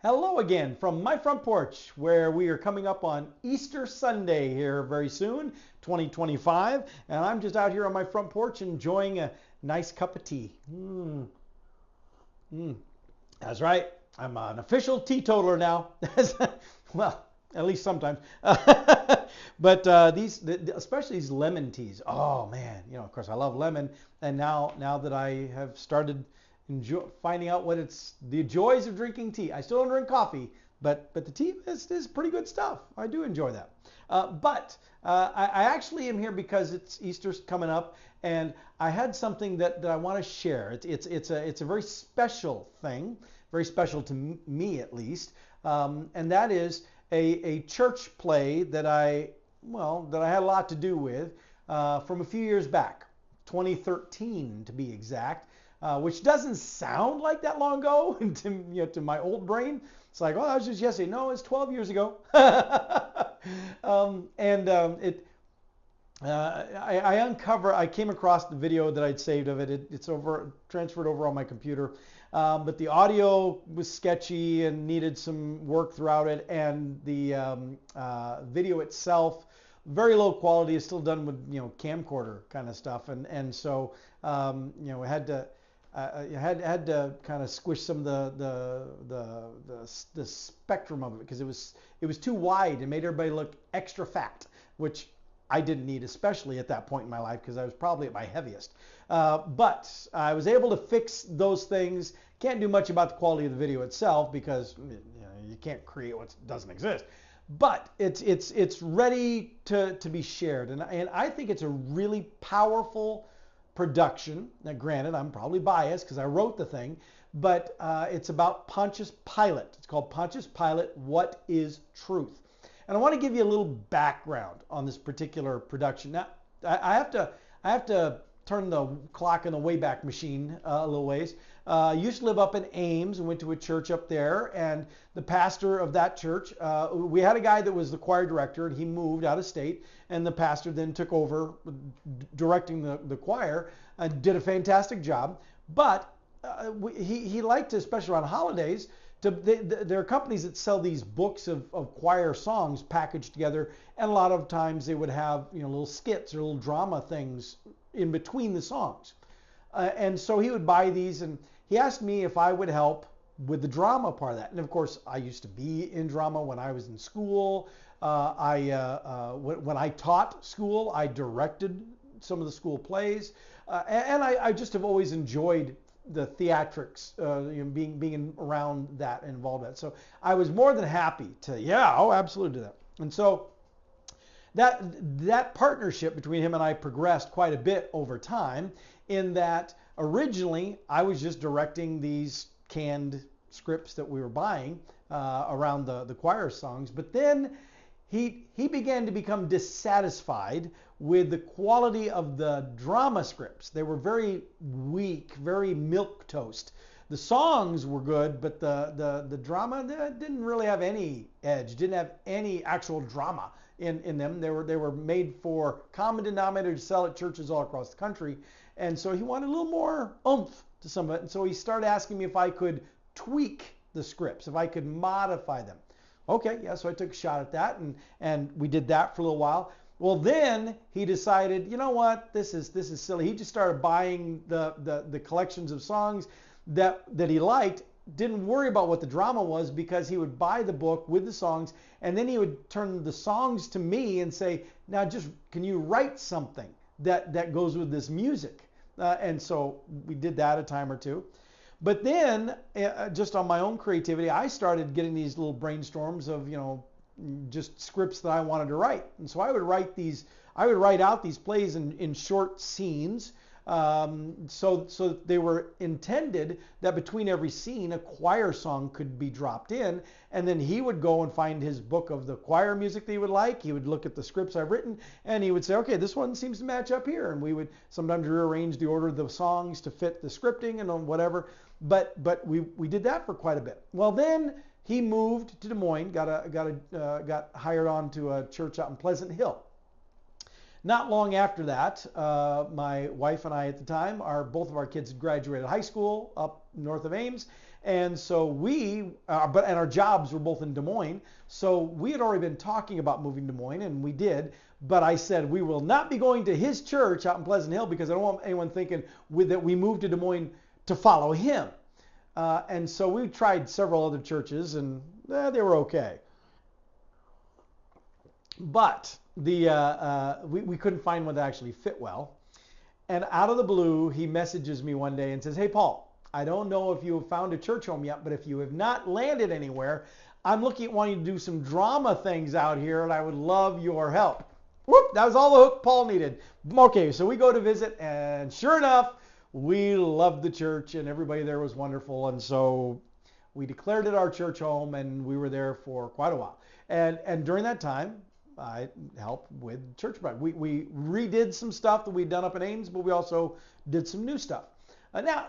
Hello again from my front porch, where we are coming up on Easter Sunday here very soon, 2025, and I'm just out here on my front porch enjoying a nice cup of tea. That's right, I'm an official teetotaler now. Well, at least sometimes. But especially these lemon teas. Oh man, of course I love lemon, and now that I have started finding out what it's the joys of drinking tea. I still don't drink coffee, but the tea is pretty good stuff. I do enjoy that. I actually am here because it's Easter's coming up, and I had something that I want to share. It's a very special thing, very special to me at least, and that is a church play that I had a lot to do with from a few years back, 2013 to be exact. Which doesn't sound like that long ago to my old brain. It's like, oh, that was just yesterday. No, it's 12 years ago. I came across the video that I'd saved of it. It's transferred over on my computer. But the audio was sketchy and needed some work throughout it. And the video itself, very low quality, is still done with, camcorder kind of stuff. So, I had to kind of squish some of the spectrum of it because it was too wide and made everybody look extra fat, which I didn't need, especially at that point in my life because I was probably at my heaviest. But I was able to fix those things. Can't do much about the quality of the video itself because you can't create what doesn't exist. But it's ready to be shared, and I think it's a really powerful production. Now, granted, I'm probably biased because I wrote the thing, but it's about Pontius Pilate. It's called Pontius Pilate, What is Truth? And I want to give you a little background on this particular production. Now, I have to turn the clock in the Wayback Machine a little ways. I used to live up in Ames and went to a church up there, and the pastor of that church, we had a guy that was the choir director, and he moved out of state, and the pastor then took over directing the choir and did a fantastic job. But he liked to, especially around holidays, there are companies that sell these books of choir songs packaged together, and a lot of times they would have little skits or little drama things in between the songs. And so he would buy these, and he asked me if I would help with the drama part of that. And of course, I used to be in drama when I was in school. When I taught school, I directed some of the school plays, and I just have always enjoyed the theatrics, being around that and involved in that. So I was more than happy to, absolutely do that. And so that partnership between him and I progressed quite a bit over time, in that originally I was just directing these canned scripts that we were buying around the choir songs, but then he began to become dissatisfied with the quality of the drama scripts. They were very weak, very milquetoast. The songs were good, but the drama didn't really have any edge, didn't have any actual drama in them. They were made for common denominator to sell at churches all across the country. And so he wanted a little more oomph to some of it. And so he started asking me if I could tweak the scripts, if I could modify them. Okay, yeah, so I took a shot at that, and we did that for a little while. Well, then he decided, you know what, this is silly. He just started buying the collections of songs that he liked, didn't worry about what the drama was, because he would buy the book with the songs, and then he would turn the songs to me and say, now just, can you write something that goes with this music? And so we did that a time or two. But then, just on my own creativity, I started getting these little brainstorms of, just scripts that I wanted to write. And so I would write out these plays in short scenes. So they were intended that between every scene, a choir song could be dropped in, and then he would go and find his book of the choir music that he would like. He would look at the scripts I've written, and he would say, okay, this one seems to match up here. And we would sometimes rearrange the order of the songs to fit the scripting and whatever. But we did that for quite a bit. Well, then he moved to Des Moines, got hired on to a church out in Pleasant Hill. Not long after that, my wife and I at the time, both of our kids graduated high school up north of Ames. And so and our jobs were both in Des Moines. So we had already been talking about moving to Des Moines, and we did. But I said, we will not be going to his church out in Pleasant Hill because I don't want anyone thinking that we moved to Des Moines to follow him. And so we tried several other churches, and they were okay. But we couldn't find one that actually fit well. And out of the blue, he messages me one day and says, "Hey, Paul, I don't know if you have found a church home yet, but if you have not landed anywhere, I'm looking at wanting to do some drama things out here, and I would love your help." Whoop, that was all the hook Paul needed. Okay, so we go to visit, and sure enough, we loved the church, and everybody there was wonderful. And so we declared it our church home, and we were there for quite a while. And during that time, I helped with church pride. We redid some stuff that we'd done up in Ames, but we also did some new stuff. Now,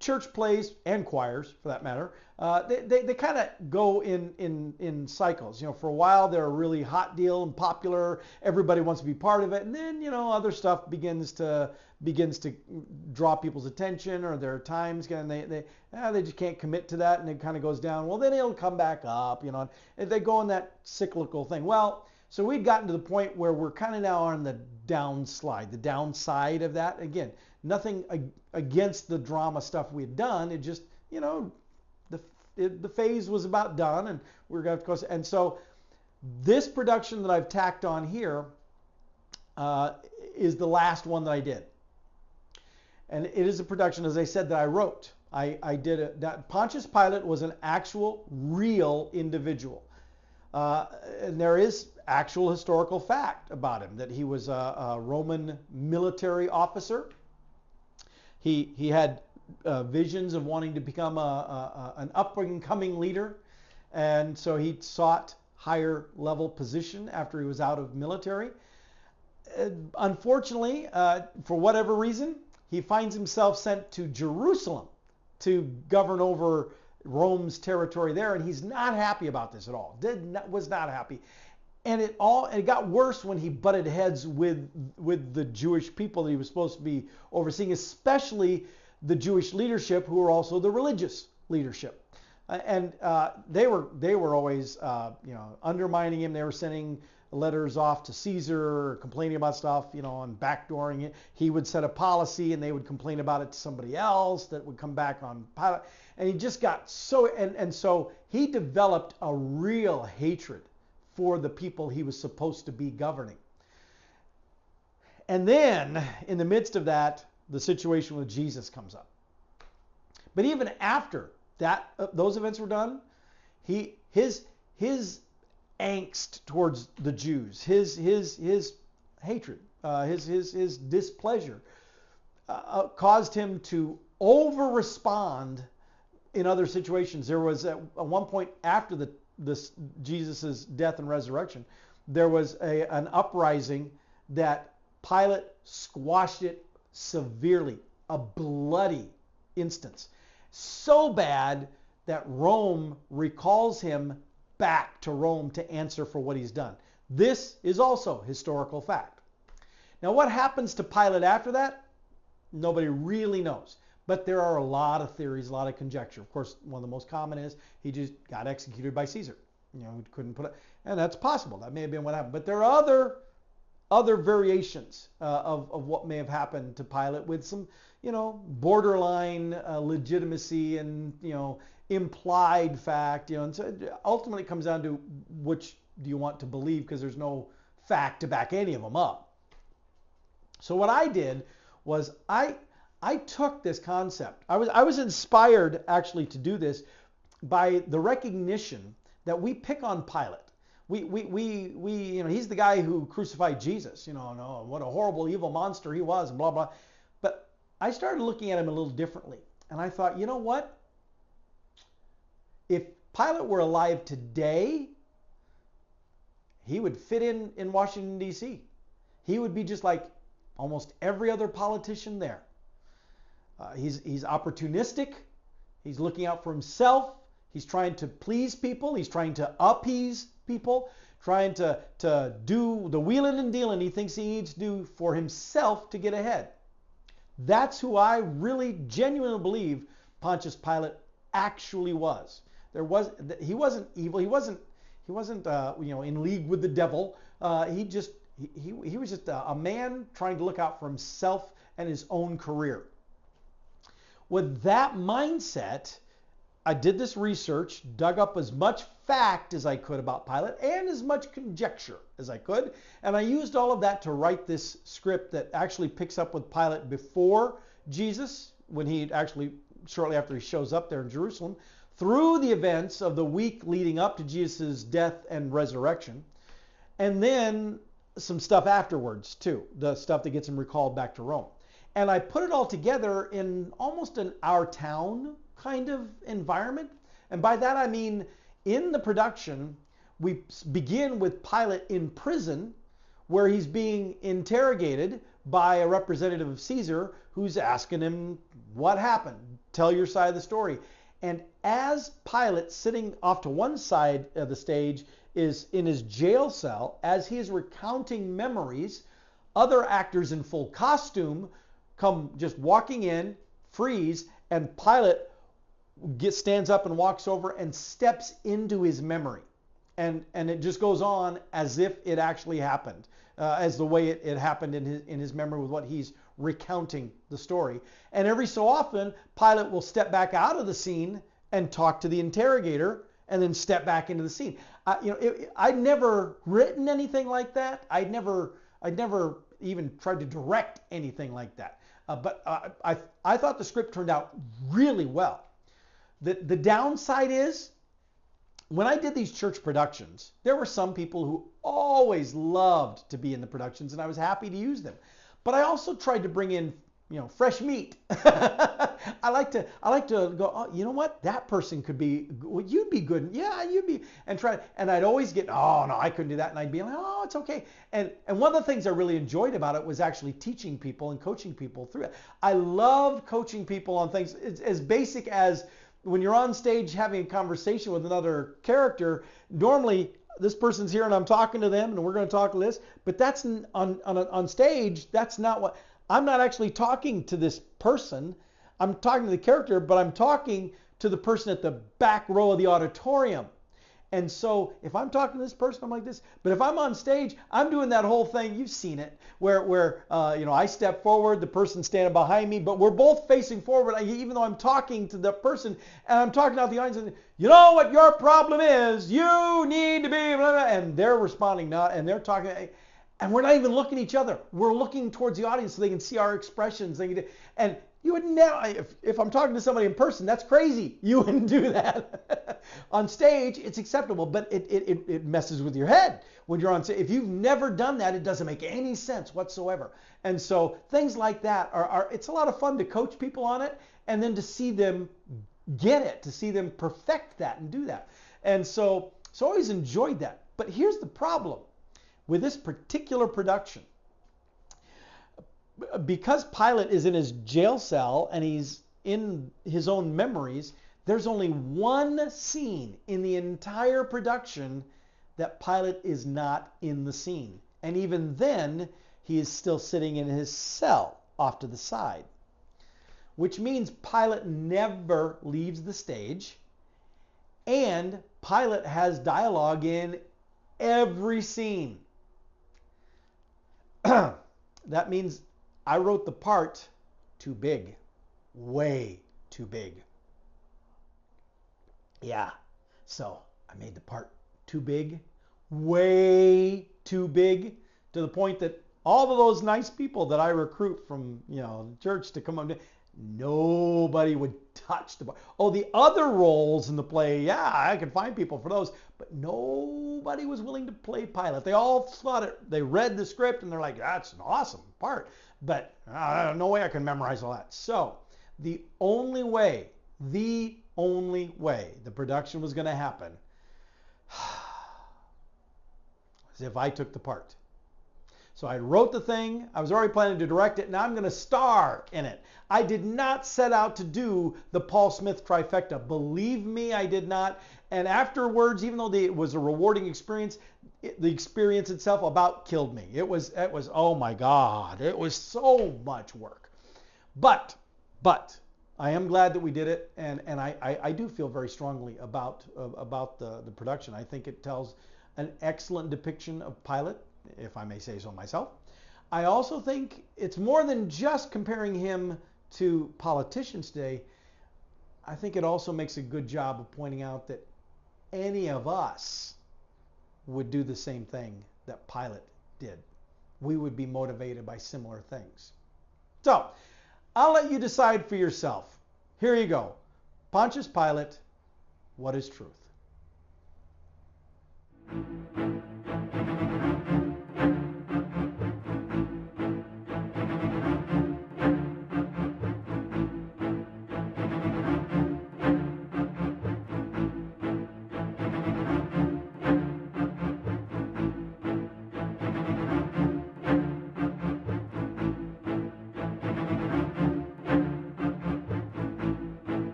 church plays and choirs, for that matter, they kind of go in cycles. For a while they're a really hot deal and popular. Everybody wants to be part of it, and then other stuff begins to draw people's attention, or there are times and they just can't commit to that, and it kind of goes down. Well, then it'll come back up, and they go in that cyclical thing. Well, so we'd gotten to the point where we're kind of now on the downside of that. Again, nothing against the drama stuff we had done. It just, the phase was about done, and we're going to have to. And so this production that I've tacked on here is the last one that I did. And it is a production, as I said, that I wrote. I did it. That Pontius Pilate was an actual, real individual. And there is actual historical fact about him, that he was a Roman military officer. He had visions of wanting to become an up-and-coming leader, and so he sought higher level position after he was out of military. Unfortunately, for whatever reason, he finds himself sent to Jerusalem to govern over Rome's territory there, and he's not happy about this at all. Was not happy. And it got worse when he butted heads with the Jewish people that he was supposed to be overseeing, especially the Jewish leadership, who were also the religious leadership. And they were always undermining him. They were sending letters off to Caesar, complaining about stuff, and backdooring it. He would set a policy, and they would complain about it to somebody else that would come back on Pilate. And he just got so, and so he developed a real hatred for the people he was supposed to be governing. And then, in the midst of that, the situation with Jesus comes up. But even after that, those events were done, his angst towards the Jews, his hatred, his displeasure, caused him to over-respond in other situations. There was at one point after Jesus' death and resurrection, there was an uprising that Pilate squashed it severely, a bloody instance. So bad that Rome recalls him back to Rome to answer for what he's done. This is also historical fact. Now, what happens to Pilate after that? Nobody really knows. But there are a lot of theories, a lot of conjecture. Of course, one of the most common is he just got executed by Caesar. He couldn't put it, and that's possible. That may have been what happened. But there are other variations of what may have happened to Pilate with some, borderline legitimacy and, implied fact. And so ultimately it comes down to which do you want to believe, because there's no fact to back any of them up. So what I did was I took this concept. I was inspired actually to do this by the recognition that we pick on Pilate. We he's the guy who crucified Jesus. No, what a horrible evil monster he was, and blah blah. But I started looking at him a little differently, and I thought, you know what? If Pilate were alive today, he would fit in Washington, D.C. He would be just like almost every other politician there. He's opportunistic. He's looking out for himself. He's trying to please people. He's trying to appease people. trying to do the wheeling and dealing he thinks he needs to do for himself to get ahead. That's who I really genuinely believe Pontius Pilate actually was. He wasn't evil. He wasn't in league with the devil. He was just a man trying to look out for himself and his own career. With that mindset, I did this research, dug up as much fact as I could about Pilate and as much conjecture as I could, and I used all of that to write this script that actually picks up with Pilate before Jesus, when he actually, shortly after he shows up there in Jerusalem, through the events of the week leading up to Jesus' death and resurrection, and then some stuff afterwards too, the stuff that gets him recalled back to Rome. And I put it all together in almost an our town kind of environment. And by that I mean, in the production, we begin with Pilate in prison, where he's being interrogated by a representative of Caesar who's asking him, what happened? Tell your side of the story. And as Pilate, sitting off to one side of the stage, is in his jail cell, as he is recounting memories, other actors in full costume come just walking in, freeze, and Pilate stands up and walks over and steps into his memory. And it just goes on as if it actually happened, as the way it happened in his memory with what he's recounting the story. And every so often, Pilate will step back out of the scene and talk to the interrogator and then step back into the scene. I'd never written anything like that. I'd never even tried to direct anything like that. But I thought the script turned out really well. The downside is, when I did these church productions, there were some people who always loved to be in the productions, and I was happy to use them. But I also tried to bring in, fresh meat. I like to go, oh, you know what? That person could be, well, you'd be good. Yeah, you'd be, and I'd always get, oh, no, I couldn't do that. And I'd be like, oh, it's okay. And one of the things I really enjoyed about it was actually teaching people and coaching people through it. I love coaching people on things as basic as when you're on stage having a conversation with another character. Normally, this person's here and I'm talking to them and we're going to talk this, but that's on stage, that's not what, I'm not actually talking to this person. I'm talking to the character, but I'm talking to the person at the back row of the auditorium. And so if I'm talking to this person, I'm like this. But if I'm on stage, I'm doing that whole thing. You've seen it, where I step forward, the person's standing behind me, but we're both facing forward, even though I'm talking to the person and I'm talking out the audience. And you know what your problem is? You need to be, blah, blah, and they're responding now, and they're talking, and we're not even looking at each other. We're looking towards the audience so they can see our expressions. And you would never, if I'm talking to somebody in person, that's crazy. You wouldn't do that. On stage, it's acceptable, but it messes with your head when you're on stage. If you've never done that, it doesn't make any sense whatsoever. And so things like that it's a lot of fun to coach people on it, and then to see them get it, to see them perfect that and do that. And so I always enjoyed that. But here's the problem with this particular production. Because Pilate is in his jail cell and he's in his own memories, there's only one scene in the entire production that Pilate is not in the scene. And even then, he is still sitting in his cell off to the side. Which means Pilate never leaves the stage, and Pilate has dialogue in every scene. That means I wrote the part too big, way too big. Yeah, so I made the part too big, way too big, to the point that all of those nice people that I recruit from, church to come up, nobody would touch the part. Oh, the other roles in the play, yeah, I could find people for those, but nobody was willing to play Pilate. They all thought it, they read the script and they're like, that's an awesome part. But no way I can memorize all that. So the only way the production was going to happen was if I took the part. So I wrote the thing. I was already planning to direct it. Now I'm going to star in it. I did not set out to do the Paul Smith trifecta. Believe me, I did not. And afterwards, even though it was a rewarding experience, the experience itself about killed me. It was, oh my God, it was so much work. But I am glad that we did it, and I do feel very strongly about the production. I think it tells an excellent depiction of Pilate, if I may say so myself. I also think it's more than just comparing him to politicians today. I think it also makes a good job of pointing out that any of us would do the same thing that Pilate did. We would be motivated by similar things. So, I'll let you decide for yourself. Here you go. Pontius Pilate, what is truth?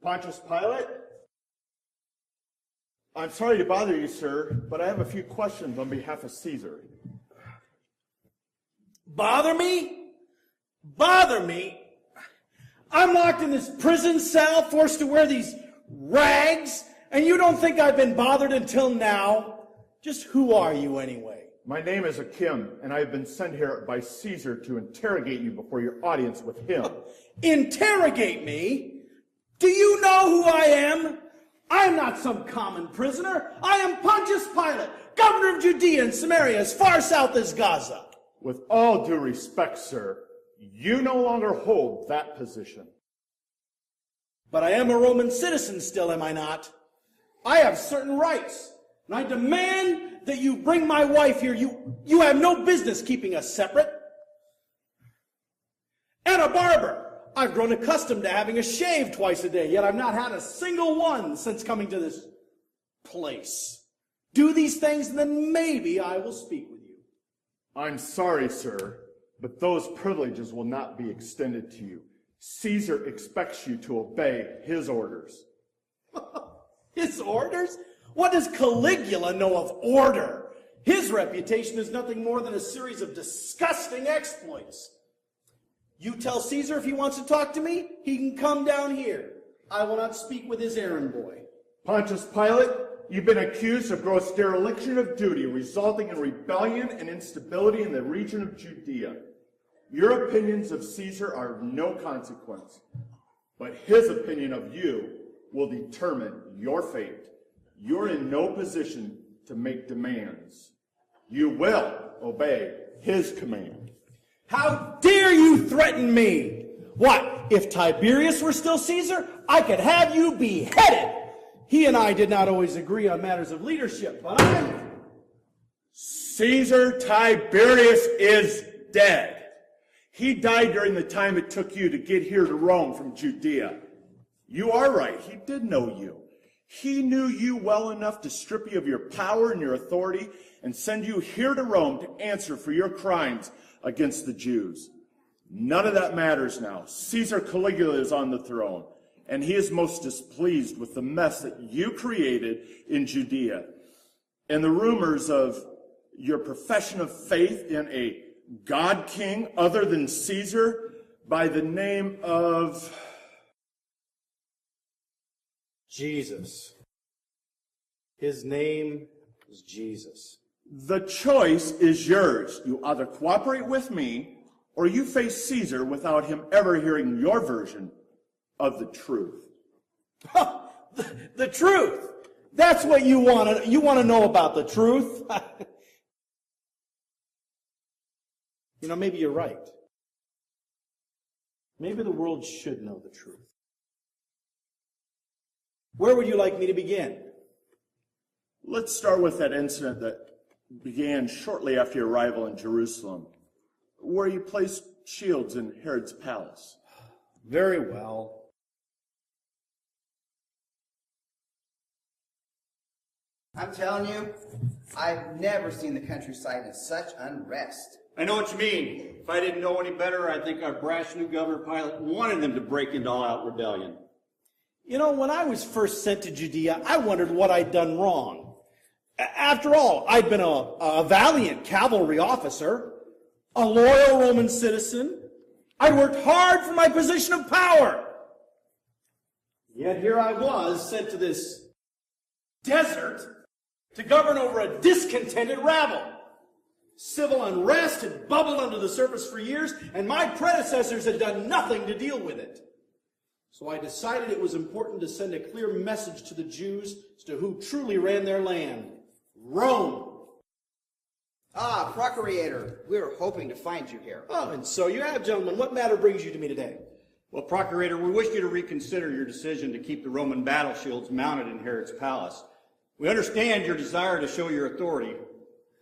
Pontius Pilate? I'm sorry to bother you, sir, but I have a few questions on behalf of Caesar. Bother me? Bother me? I'm locked in this prison cell, forced to wear these rags, and you don't think I've been bothered until now? Just who are you anyway? My name is Akim, and I have been sent here by Caesar to interrogate you before your audience with him. Interrogate me? Do you know who I am? I am not some common prisoner. I am Pontius Pilate, governor of Judea and Samaria, as far south as Gaza. With all due respect, sir, you no longer hold that position. But I am a Roman citizen still, am I not? I have certain rights, and I demand that you bring my wife here. You have no business keeping us separate. And a barber. I've grown accustomed to having a shave twice a day, yet I've not had a single one since coming to this place. Do these things, and then maybe I will speak with you. I'm sorry, sir, but those privileges will not be extended to you. Caesar expects you to obey his orders. His orders? What does Caligula know of order? His reputation is nothing more than a series of disgusting exploits. You tell Caesar if he wants to talk to me, he can come down here. I will not speak with his errand boy. Pontius Pilate, you've been accused of gross dereliction of duty, resulting in rebellion and instability in the region of Judea. Your opinions of Caesar are of no consequence, but his opinion of you will determine your fate. You're in no position to make demands. You will obey his command. How dare you threaten me? What, if Tiberius were still Caesar, I could have you beheaded. He and I did not always agree on matters of leadership, but I'm... Caesar Tiberius is dead. He died during the time it took you to get here to Rome from Judea. You are right, he did know you. He knew you well enough to strip you of your power and your authority and send you here to Rome to answer for your crimes against the Jews. None of that matters now. Caesar Caligula is on the throne, and he is most displeased with the mess that you created in Judea and the rumors of your profession of faith in a God king other than Caesar by the name of Jesus. His name is Jesus. The choice is yours. You either cooperate with me or you face Caesar without him ever hearing your version of the truth. The truth. That's what you want to know about the truth. Maybe you're right. Maybe the world should know the truth. Where would you like me to begin? Let's start with that incident that began shortly after your arrival in Jerusalem, where you placed shields in Herod's palace. Very well. I'm telling you, I've never seen the countryside in such unrest. I know what you mean. If I didn't know any better, I think our brash new governor Pilate wanted them to break into all-out rebellion. When I was first sent to Judea, I wondered what I'd done wrong. After all, I'd been a valiant cavalry officer, a loyal Roman citizen. I'd worked hard for my position of power. Yet here I was, sent to this desert to govern over a discontented rabble. Civil unrest had bubbled under the surface for years, and my predecessors had done nothing to deal with it. So I decided it was important to send a clear message to the Jews as to who truly ran their land: Rome. Ah, Procurator, we were hoping to find you here. Oh, and so you have, gentlemen. What matter brings you to me today? Well, Procurator, we wish you to reconsider your decision to keep the Roman battle shields mounted in Herod's palace. We understand your desire to show your authority,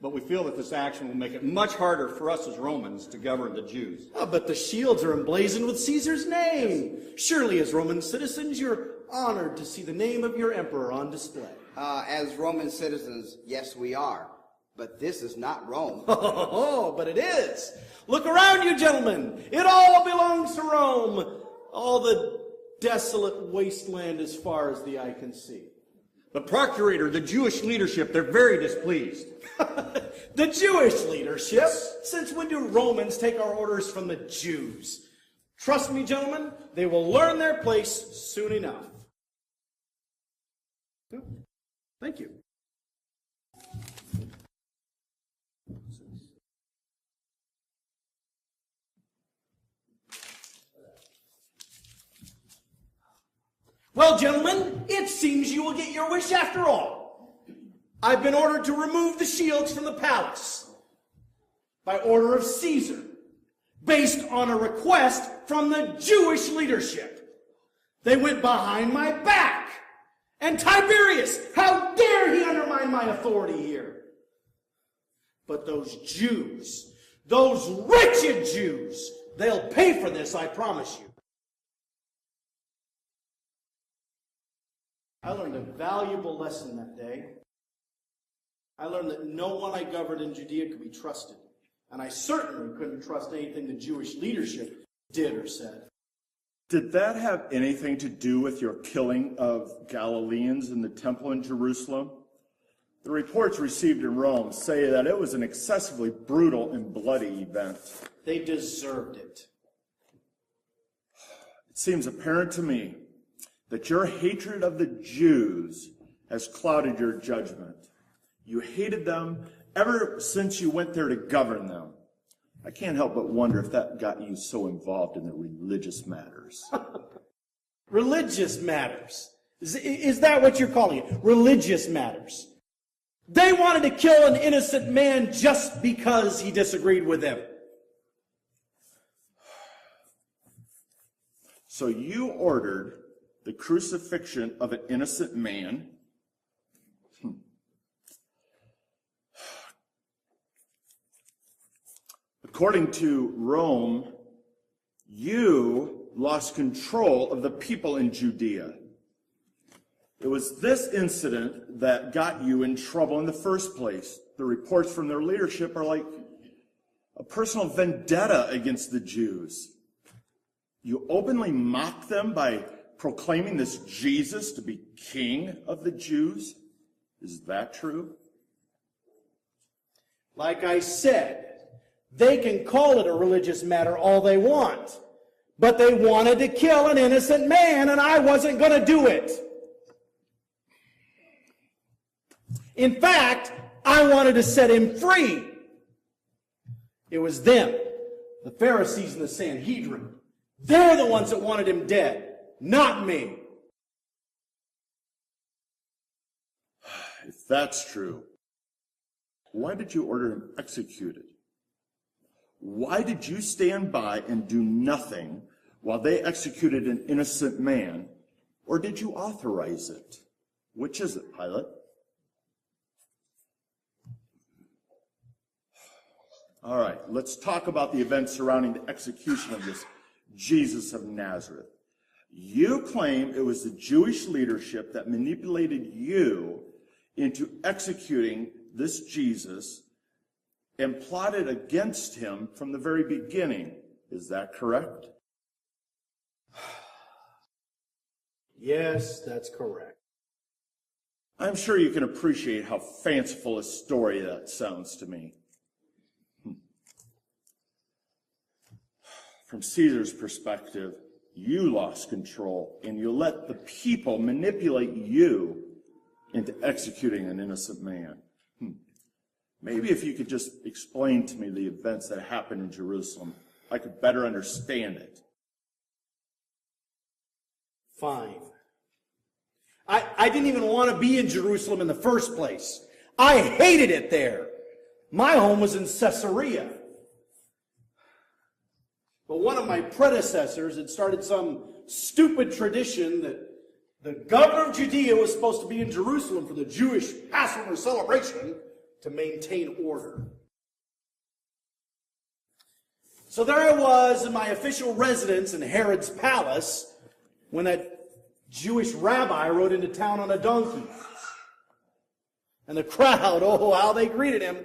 but we feel that this action will make it much harder for us as Romans to govern the Jews. Oh, but the shields are emblazoned with Caesar's name. Surely, as Roman citizens, you're honored to see the name of your emperor on display. As Roman citizens, yes, we are. But this is not Rome. Oh, but it is. Look around you, gentlemen. It all belongs to Rome. All the desolate wasteland as far as the eye can see. The Procurator, the Jewish leadership, they're very displeased. The Jewish leadership? Since when do Romans take our orders from the Jews? Trust me, gentlemen, they will learn their place soon enough. Thank you. Well, gentlemen, it seems you will get your wish after all. I've been ordered to remove the shields from the palace by order of Caesar, based on a request from the Jewish leadership. They went behind my back. And Tiberius, how dare he undermine my authority here? But those Jews, those wretched Jews, they'll pay for this, I promise you. I learned a valuable lesson that day. I learned that no one I governed in Judea could be trusted. And I certainly couldn't trust anything the Jewish leadership did or said. Did that have anything to do with your killing of Galileans in the temple in Jerusalem? The reports received in Rome say that it was an excessively brutal and bloody event. They deserved it. It seems apparent to me that your hatred of the Jews has clouded your judgment. You hated them ever since you went there to govern them. I can't help but wonder if that got you so involved in the religious matters. Religious matters? Is that what you're calling it? Religious matters? They wanted to kill an innocent man just because he disagreed with them. So you ordered the crucifixion of an innocent man. According to Rome, you lost control of the people in Judea. It was this incident that got you in trouble in the first place. The reports from their leadership are like a personal vendetta against the Jews. You openly mocked them by proclaiming this Jesus to be king of the Jews. Is that true? Like I said, they can call it a religious matter all they want. But they wanted to kill an innocent man, and I wasn't going to do it. In fact, I wanted to set him free. It was them, the Pharisees and the Sanhedrin. They're the ones that wanted him dead, not me. That's true. Why did you order him executed? Why did you stand by and do nothing while they executed an innocent man? Or did you authorize it? Which is it, Pilate? All right, let's talk about the events surrounding the execution of this Jesus of Nazareth. You claim it was the Jewish leadership that manipulated you into executing this Jesus and plotted against him from the very beginning. Is that correct? Yes, that's correct. I'm sure you can appreciate how fanciful a story that sounds to me. From Caesar's perspective, you lost control and you let the people manipulate you into executing an innocent man. Maybe if you could just explain to me the events that happened in Jerusalem, I could better understand it. Fine. I didn't even want to be in Jerusalem in the first place. I hated it there. My home was in Caesarea. But one of my predecessors had started some stupid tradition that the governor of Judea was supposed to be in Jerusalem for the Jewish Passover celebration to maintain order. So there I was in my official residence in Herod's palace when that Jewish rabbi rode into town on a donkey. And the crowd, oh, how they greeted him.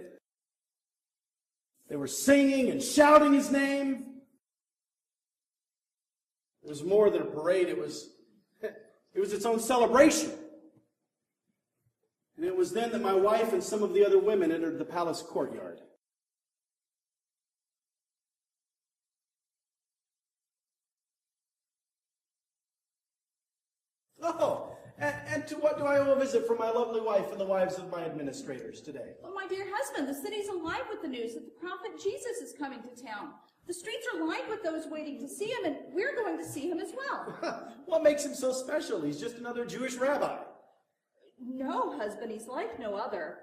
They were singing and shouting his name. It was more than a parade. It was its own celebration. And it was then that my wife and some of the other women entered the palace courtyard. Oh, and to what do I owe a visit from my lovely wife and the wives of my administrators today? Well, my dear husband, the city's alive with the news that the prophet Jesus is coming to town. The streets are lined with those waiting to see him, and we're going to see him as well. What makes him so special? He's just another Jewish rabbi. No, husband, he's like no other.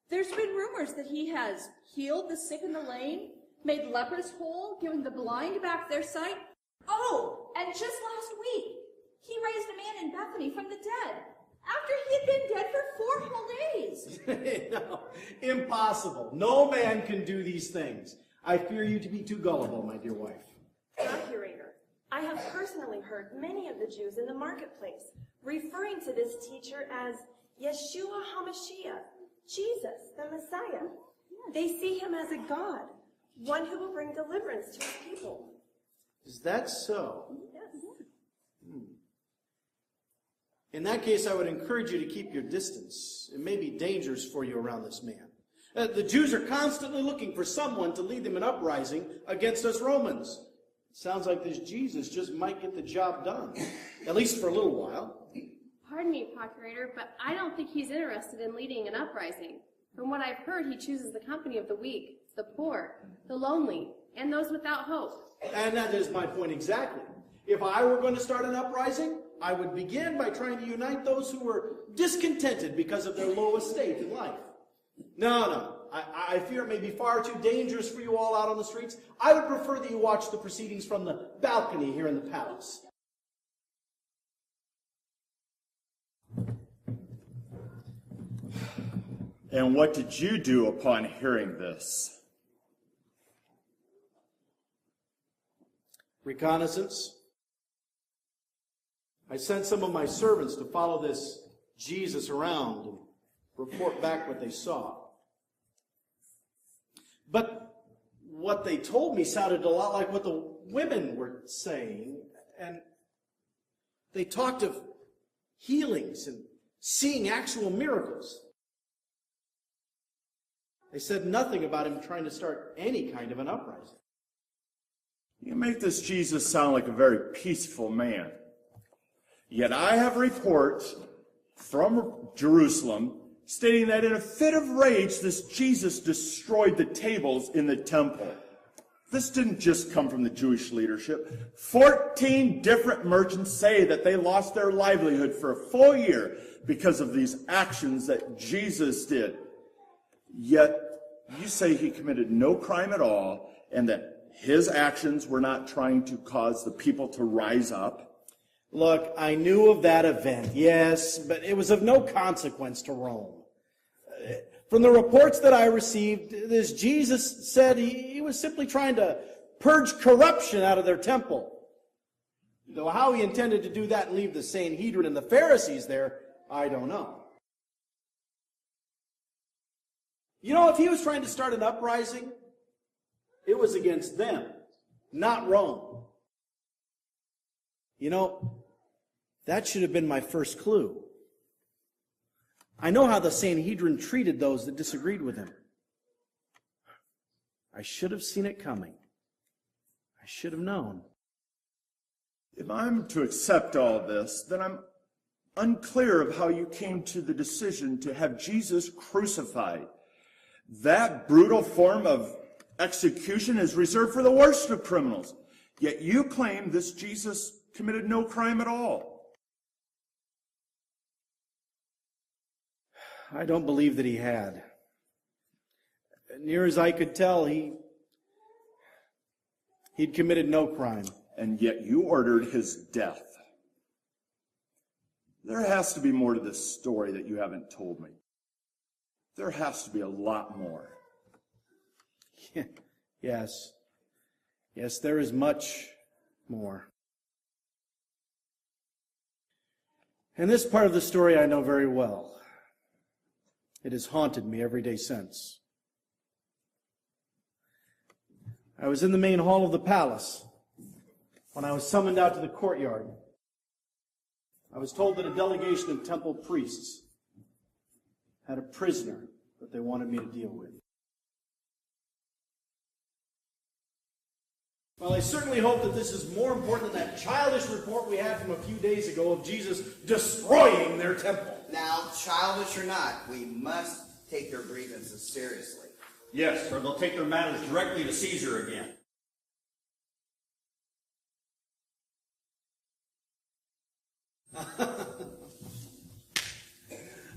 There's been rumors that he has healed the sick and the lame, made lepers whole, given the blind back their sight. Oh, and just last week, he raised a man in Bethany from the dead, after he had been dead for 4 whole days. No, impossible. No man can do these things. I fear you to be too gullible, my dear wife. Procurator, I have personally heard many of the Jews in the marketplace referring to this teacher as Yeshua HaMashiach, Jesus, the Messiah. They see him as a God, one who will bring deliverance to his people. Is that so? Yes. In that case, I would encourage you to keep your distance. It may be dangerous for you around this man. The Jews are constantly looking for someone to lead them in uprising against us Romans. It sounds like this Jesus just might get the job done, at least for a little while. Pardon me, Procurator, but I don't think he's interested in leading an uprising. From what I've heard, he chooses the company of the weak, the poor, the lonely, and those without hope. And that is my point exactly. If I were going to start an uprising, I would begin by trying to unite those who were discontented because of their low estate in life. No. I fear it may be far too dangerous for you all out on the streets. I would prefer that you watch the proceedings from the balcony here in the palace. And what did you do upon hearing this? Reconnaissance. I sent some of my servants to follow this Jesus around and report back what they saw. But what they told me sounded a lot like what the women were saying, and they talked of healings and seeing actual miracles. They said nothing about him trying to start any kind of an uprising. You make this Jesus sound like a very peaceful man. Yet I have reports from Jerusalem stating that in a fit of rage, this Jesus destroyed the tables in the temple. This didn't just come from the Jewish leadership. 14 different merchants say that they lost their livelihood for a full year because of these actions that Jesus did. Yet, you say he committed no crime at all, and that his actions were not trying to cause the people to rise up? Look, I knew of that event, yes, but it was of no consequence to Rome. From the reports that I received, this Jesus said he was simply trying to purge corruption out of their temple. Though how he intended to do that and leave the Sanhedrin and the Pharisees there, I don't know. You know, if he was trying to start an uprising, it was against them, not Rome. You know, that should have been my first clue. I know how the Sanhedrin treated those that disagreed with him. I should have seen it coming. I should have known. If I'm to accept all this, then I'm unclear of how you came to the decision to have Jesus crucified. That brutal form of execution is reserved for the worst of criminals. Yet you claim this Jesus committed no crime at all. I don't believe that he had. Near as I could tell, he'd committed no crime. And yet you ordered his death. There has to be more to this story that you haven't told me. There has to be a lot more. Yes. Yes, there is much more. And this part of the story I know very well. It has haunted me every day since. I was in the main hall of the palace when I was summoned out to the courtyard. I was told that a delegation of temple priests had a prisoner that they wanted me to deal with. Well, I certainly hope that this is more important than that childish report we had from a few days ago of Jesus destroying their temple. Now, childish or not, we must take their grievances seriously. Yes, or they'll take their matters directly to Caesar again.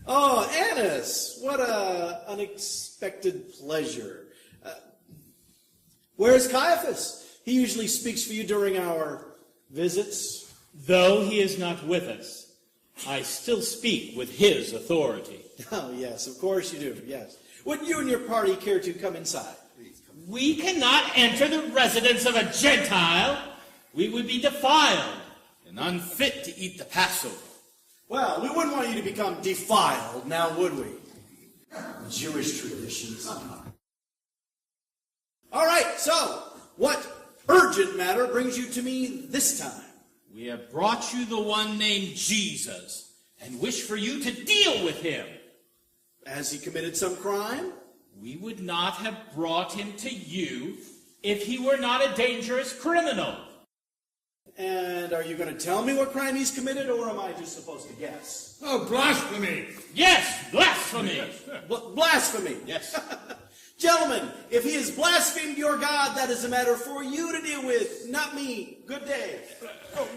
Oh, Annas, what an unexpected pleasure. Where's Caiaphas? He usually speaks for you during our visits. Though he is not with us, I still speak with his authority. Oh, yes, of course you do, yes. Would you and your party care to come inside? We cannot enter the residence of a Gentile. We would be defiled and unfit to eat the Passover. Well, we wouldn't want you to become defiled, now would we? Jewish traditions. All right, so, what urgent matter brings you to me this time? We have brought you the one named Jesus and wish for you to deal with him. Has he committed some crime? We would not have brought him to you if he were not a dangerous criminal. And are you going to tell me what crime he's committed, or am I just supposed to guess? Oh, blasphemy! Yes, blasphemy! Blasphemy! Yes. Gentlemen, if he has blasphemed your God, that is a matter for you to deal with, not me. Good day.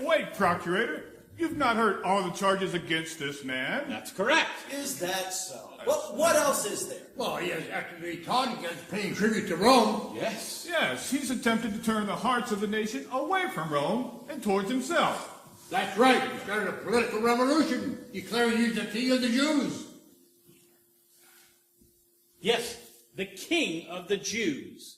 Wait, Procurator. You've not heard all the charges against this man. That's correct. Is that so? Well, what else is there? Well, he has actively taught against paying tribute to Rome. Yes. Yes, he's attempted to turn the hearts of the nation away from Rome and towards himself. That's right. He started a political revolution, declaring he's the king of the Jews. Yes, the king of the Jews.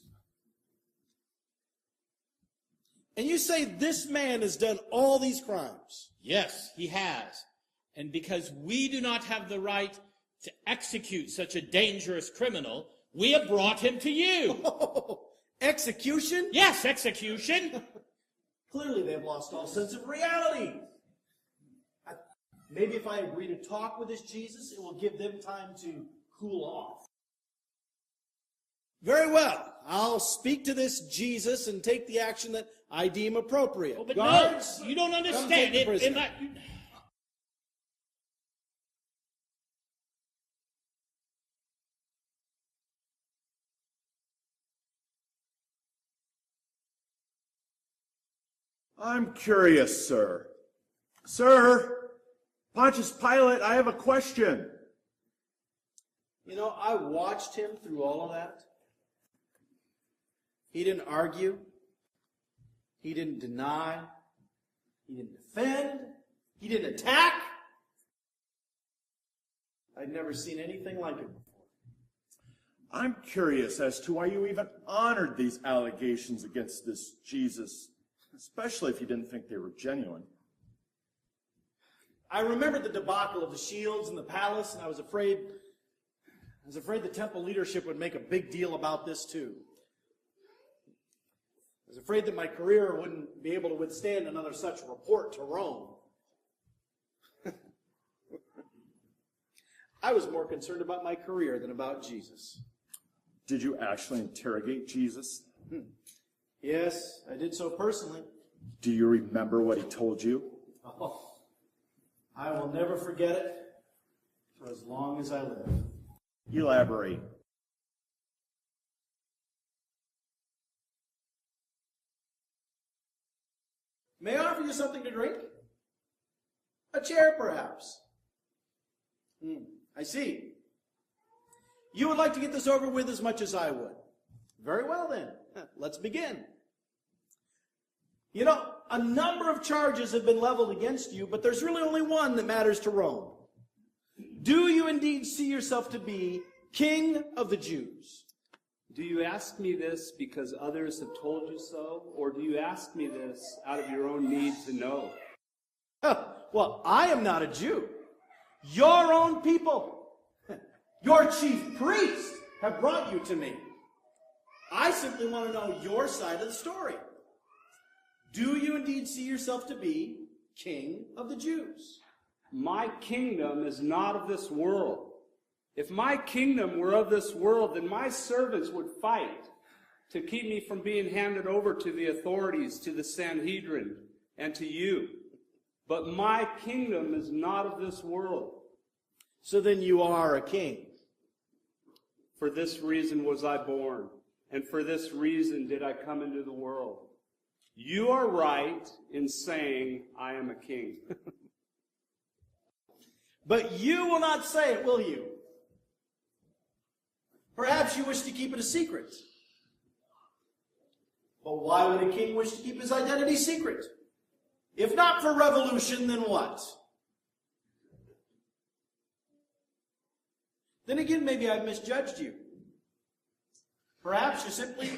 And you say this man has done all these crimes? Yes, he has. And because we do not have the right to execute such a dangerous criminal, we have brought him to you. Execution? Yes, execution. Clearly they've lost all sense of reality. Maybe if I agree to talk with this Jesus, it will give them time to cool off. Very well. I'll speak to this Jesus and take the action that I deem appropriate. Oh, but Guards, no, you don't come understand take the it. prisoner. I'm curious, sir. Sir, Pontius Pilate, I have a question. You know, I watched him through all of that. He didn't argue. He didn't deny. He didn't defend. He didn't attack. I'd never seen anything like it before. I'm curious as to why you even honored these allegations against this Jesus, especially if you didn't think they were genuine. I remembered the debacle of the shields in the palace, and I was afraid the temple leadership would make a big deal about this too. I was afraid that my career wouldn't be able to withstand another such report to Rome. I was more concerned about my career than about Jesus. Did you actually interrogate Jesus? Yes, I did so personally. Do you remember what he told you? Oh, I will never forget it for as long as I live. Elaborate. May I offer you something to drink? A chair, perhaps. I see. You would like to get this over with as much as I would. Very well, then. Let's begin. You know, a number of charges have been leveled against you, but there's really only one that matters to Rome. Do you indeed see yourself to be King of the Jews? Do you ask me this because others have told you so, or do you ask me this out of your own need to know? Well, I am not a Jew. Your own people, your chief priests, have brought you to me. I simply want to know your side of the story. Do you indeed see yourself to be King of the Jews? My kingdom is not of this world. If my kingdom were of this world, then my servants would fight to keep me from being handed over to the authorities, to the Sanhedrin, and to you. But my kingdom is not of this world. So then you are a king. For this reason was I born, and for this reason did I come into the world. You are right in saying I am a king. But you will not say it, will you? Perhaps you wish to keep it a secret. But why would a king wish to keep his identity secret? If not for revolution, then what? Then again, maybe I've misjudged you. Perhaps you're simply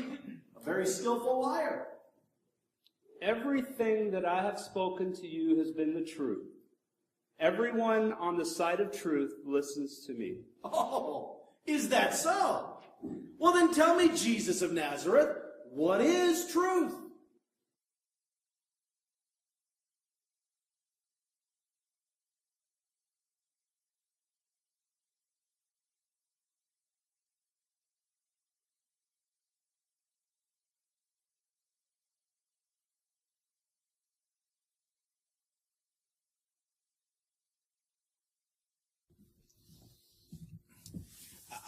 a very skillful liar. Everything that I have spoken to you has been the truth. Everyone on the side of truth listens to me. Oh, is that so? Well, then tell me, Jesus of Nazareth, what is truth?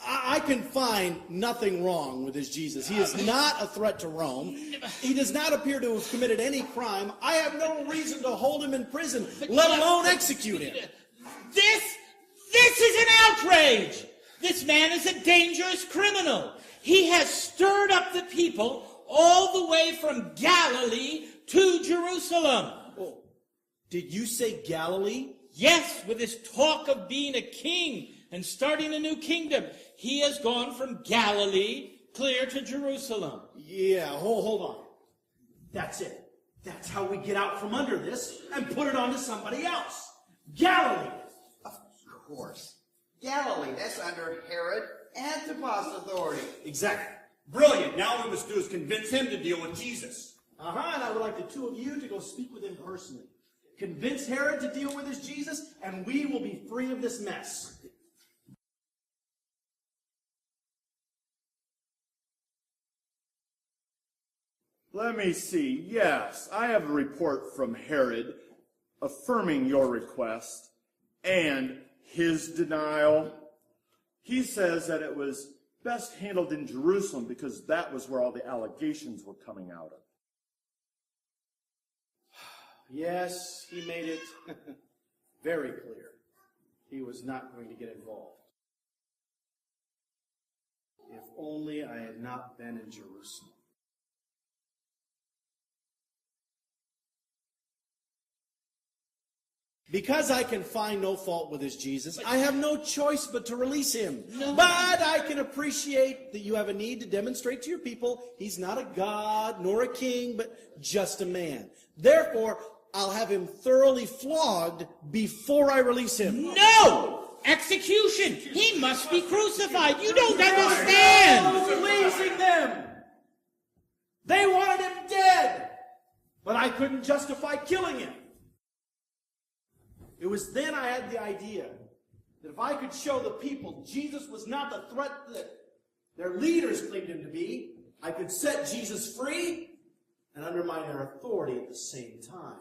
I can find nothing wrong with this Jesus. He is not a threat to Rome. He does not appear to have committed any crime. I have no reason to hold him in prison, let alone execute him. This is an outrage. This man is a dangerous criminal. He has stirred up the people all the way from Galilee to Jerusalem. Oh, did you say Galilee? Yes, with his talk of being a king and starting a new kingdom. He has gone from Galilee clear to Jerusalem. Yeah, hold on. That's it. That's how we get out from under this and put it on to somebody else. Galilee. Of course. Galilee, that's under Herod Antipas authority. Exactly. Brilliant. Now what we must do is convince him to deal with Jesus. And I would like the two of you to go speak with him personally. Convince Herod to deal with his Jesus, and we will be free of this mess. Let me see. Yes, I have a report from Herod affirming your request and his denial. He says that it was best handled in Jerusalem because that was where all the allegations were coming out of. Yes, he made it very clear he was not going to get involved. If only I had not been in Jerusalem. Because I can find no fault with this Jesus, I have no choice but to release him. No. But I can appreciate that you have a need to demonstrate to your people he's not a god nor a king, but just a man. Therefore, I'll have him thoroughly flogged before I release him. No! Execution! He must be crucified! You don't understand! Releasing them! They wanted him dead, but I couldn't justify killing him. It was then I had the idea that if I could show the people Jesus was not the threat that their leaders claimed him to be, I could set Jesus free and undermine their authority at the same time.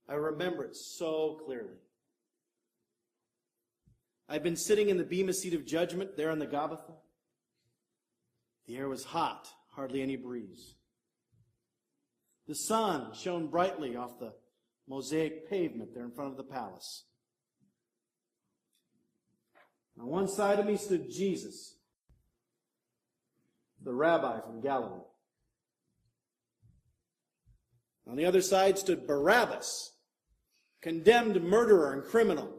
I remember it so clearly. I'd been sitting in the Bema seat of judgment there on the Gabbatha. The air was hot, hardly any breeze. The sun shone brightly off the mosaic pavement there in front of the palace. On one side of me stood Jesus, the rabbi from Galilee. On the other side stood Barabbas, condemned murderer and criminal,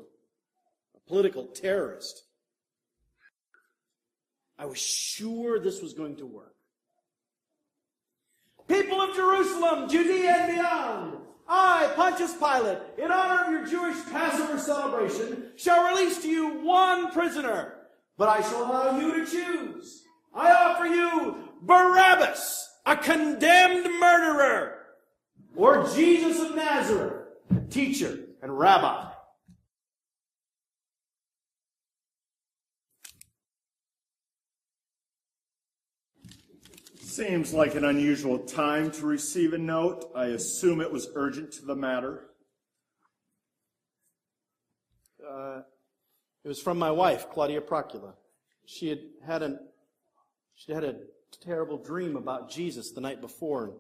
a political terrorist. I was sure this was going to work. People of Jerusalem, Judea and beyond, I, Pontius Pilate, in honor of your Jewish Passover celebration, shall release to you one prisoner, but I shall allow you to choose. I offer you Barabbas, a condemned murderer, or Jesus of Nazareth, a teacher and rabbi. Seems like an unusual time to receive a note. I assume it was urgent to the matter. It was from my wife, Claudia Procula. She had a terrible dream about Jesus the night before and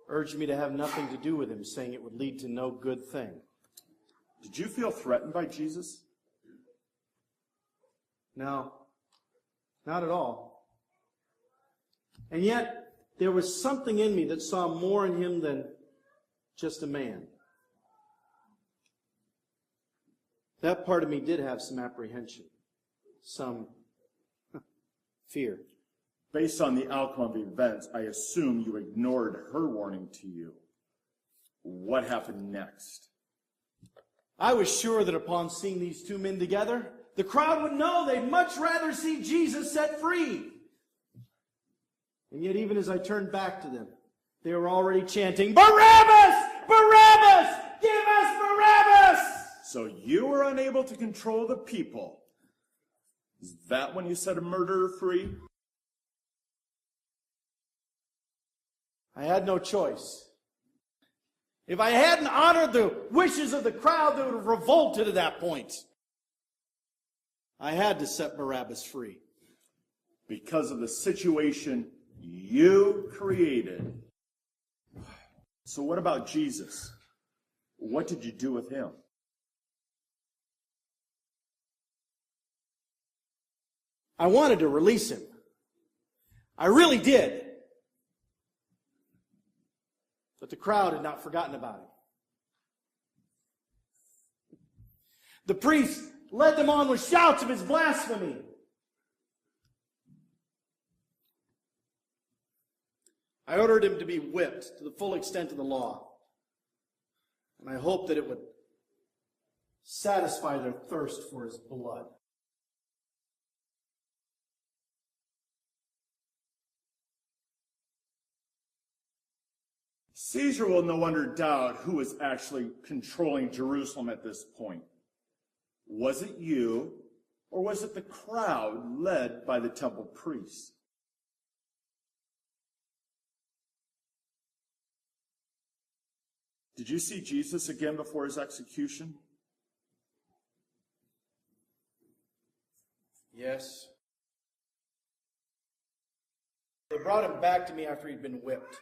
urged me to have nothing to do with him, saying it would lead to no good thing. Did you feel threatened by Jesus? No, not at all. And yet, there was something in me that saw more in him than just a man. That part of me did have some apprehension, some fear. Based on the outcome of events, I assume you ignored her warning to you. What happened next? I was sure that upon seeing these two men together, the crowd would know they'd much rather see Jesus set free. And yet, even as I turned back to them, they were already chanting, Barabbas! Barabbas! Give us Barabbas! So you were unable to control the people. Is that when you set a murderer free? I had no choice. If I hadn't honored the wishes of the crowd, they would have revolted at that point. I had to set Barabbas free. Because of the situation you created. So what about Jesus? What did you do with him? I wanted to release him. I really did. But the crowd had not forgotten about him. The priests led them on with shouts of his blasphemy. I ordered him to be whipped to the full extent of the law. And I hoped that it would satisfy their thirst for his blood. Caesar will no wonder doubt who was actually controlling Jerusalem at this point. Was it you, or was it the crowd led by the temple priests? Did you see Jesus again before his execution? Yes. They brought him back to me after he'd been whipped.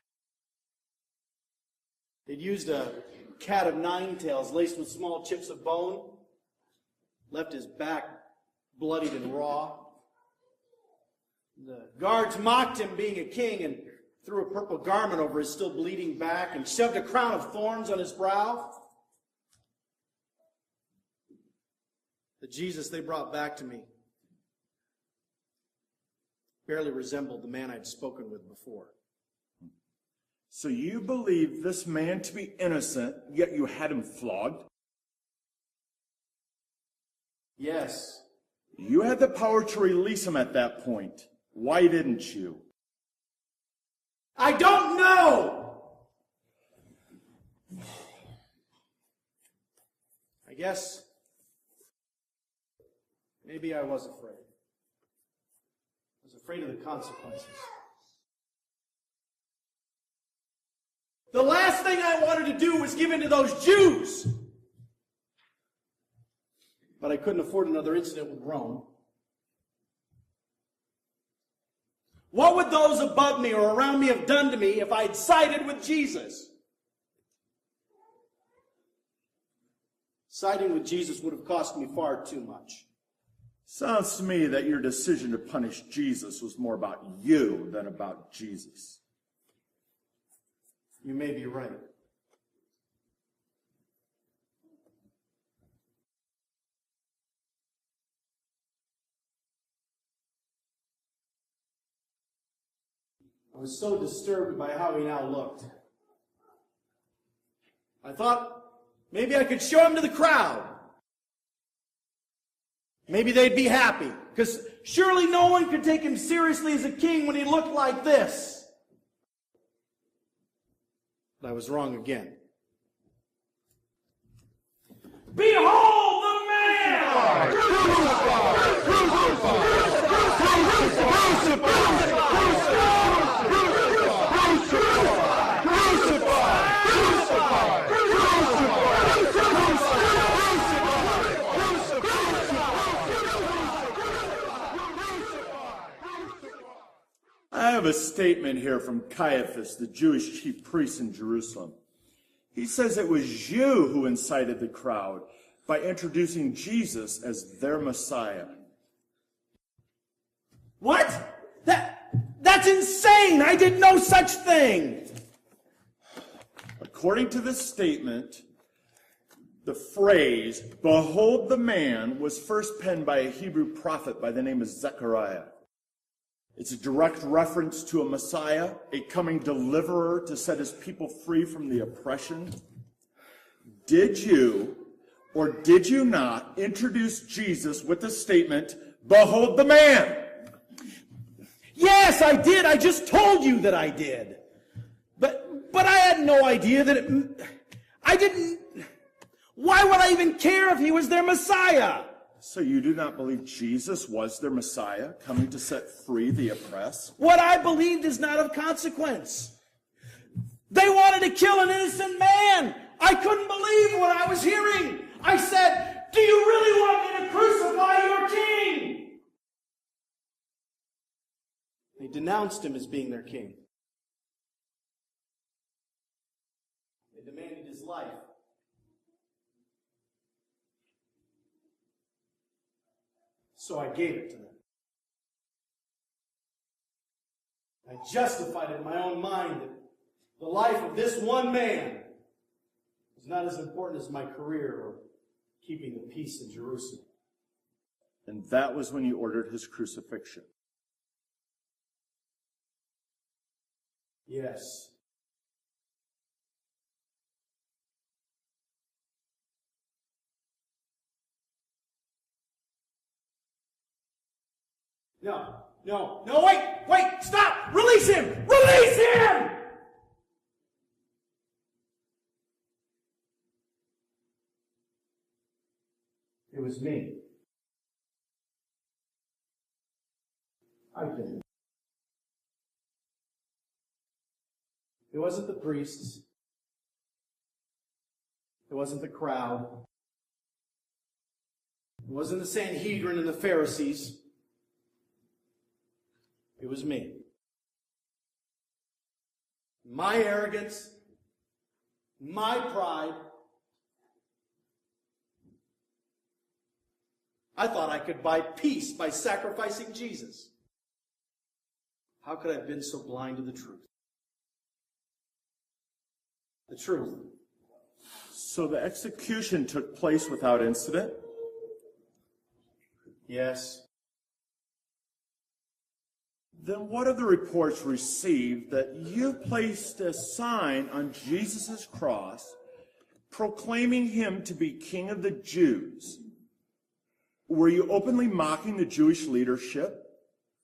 They'd used a cat of nine tails laced with small chips of bone, left his back bloodied and raw. The guards mocked him being a king and threw a purple garment over his still bleeding back and shoved a crown of thorns on his brow. The Jesus they brought back to me barely resembled the man I'd spoken with before. So you believe this man to be innocent, yet you had him flogged? Yes. You had the power to release him at that point. Why didn't you? I don't know! I guess maybe I was afraid. I was afraid of the consequences. The last thing I wanted to do was give in to those Jews. But I couldn't afford another incident with Rome. What would those above me or around me have done to me if I'd sided with Jesus? Siding with Jesus would have cost me far too much. Sounds to me that your decision to punish Jesus was more about you than about Jesus. You may be right. I was so disturbed by how he now looked. I thought maybe I could show him to the crowd. Maybe they'd be happy, because surely no one could take him seriously as a king when he looked like this. But I was wrong again. Behold the man! Crucify! I have a statement here from Caiaphas, the Jewish chief priest in Jerusalem. He says it was you who incited the crowd by introducing Jesus as their Messiah. What? That's insane! I did no such thing! According to this statement, the phrase, "Behold the man," was first penned by a Hebrew prophet by the name of Zechariah. It's a direct reference to a Messiah, a coming deliverer to set his people free from the oppression. Did you, or did you not, introduce Jesus with the statement, "Behold the man"? Yes, I did. I just told you that I did. But I had no idea that I didn't... Why would I even care if he was their Messiah? So you do not believe Jesus was their Messiah, coming to set free the oppressed? What I believed is not of consequence. They wanted to kill an innocent man. I couldn't believe what I was hearing. I said, "Do you really want me to crucify your king?" They denounced him as being their king. They demanded his life. So I gave it to them. I justified it in my own mind that the life of this one man was not as important as my career or keeping the peace in Jerusalem. And that was when you ordered his crucifixion. Yes. No, wait, stop! Release him! Release him! It was me. I did it. It wasn't the priests. It wasn't the crowd. It wasn't the Sanhedrin and the Pharisees. It was me. My arrogance, my pride. I thought I could buy peace by sacrificing Jesus. How could I have been so blind to the truth? The truth. So the execution took place without incident? Yes. Then what are the reports received that you placed a sign on Jesus' cross proclaiming him to be King of the Jews? Were you openly mocking the Jewish leadership?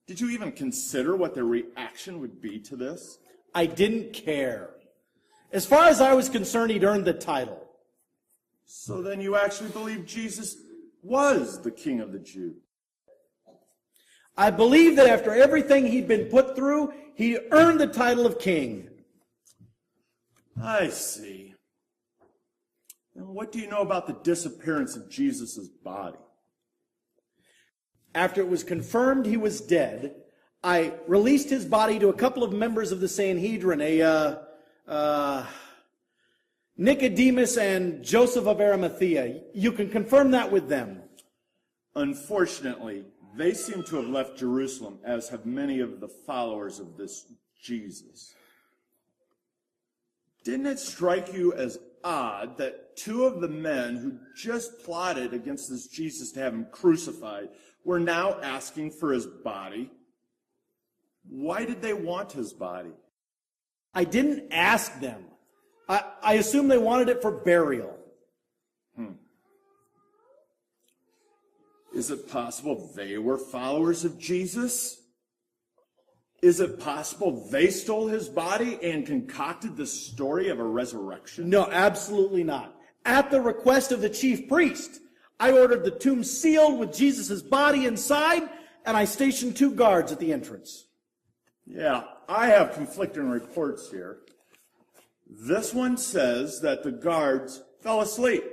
Did you even consider what their reaction would be to this? I didn't care. As far as I was concerned, he'd earned the title. So then you actually believe Jesus was the King of the Jews? I believe that after everything he'd been put through, he earned the title of king. I see. And what do you know about the disappearance of Jesus' body? After it was confirmed he was dead, I released his body to a couple of members of the Sanhedrin, Nicodemus and Joseph of Arimathea. You can confirm that with them. Unfortunately, they seem to have left Jerusalem, as have many of the followers of this Jesus. Didn't it strike you as odd that two of the men who just plotted against this Jesus to have him crucified were now asking for his body? Why did they want his body? I didn't ask them. I assume they wanted it for burial. Is it possible they were followers of Jesus? Is it possible they stole his body and concocted the story of a resurrection? No, absolutely not. At the request of the chief priest, I ordered the tomb sealed with Jesus' body inside, and I stationed 2 guards at the entrance. Yeah, I have conflicting reports here. This one says that the guards fell asleep.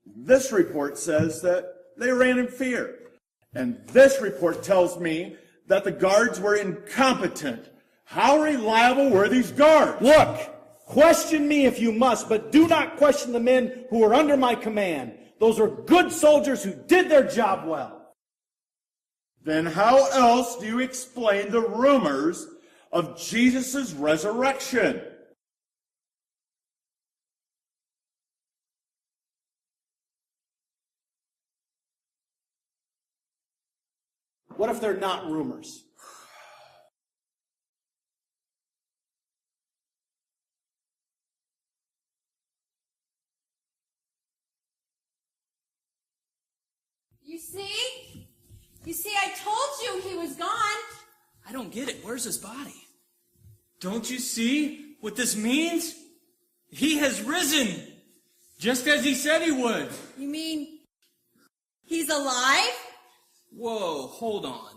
This report says that they ran in fear. And this report tells me that the guards were incompetent. How reliable were these guards? Look, question me if you must, but do not question the men who are under my command. Those are good soldiers who did their job well. Then how else do you explain the rumors of Jesus' resurrection? What if they're not rumors? You see, I told you he was gone. I don't get it. Where's his body? Don't you see what this means? He has risen, just as he said he would. You mean he's alive? Whoa, hold on.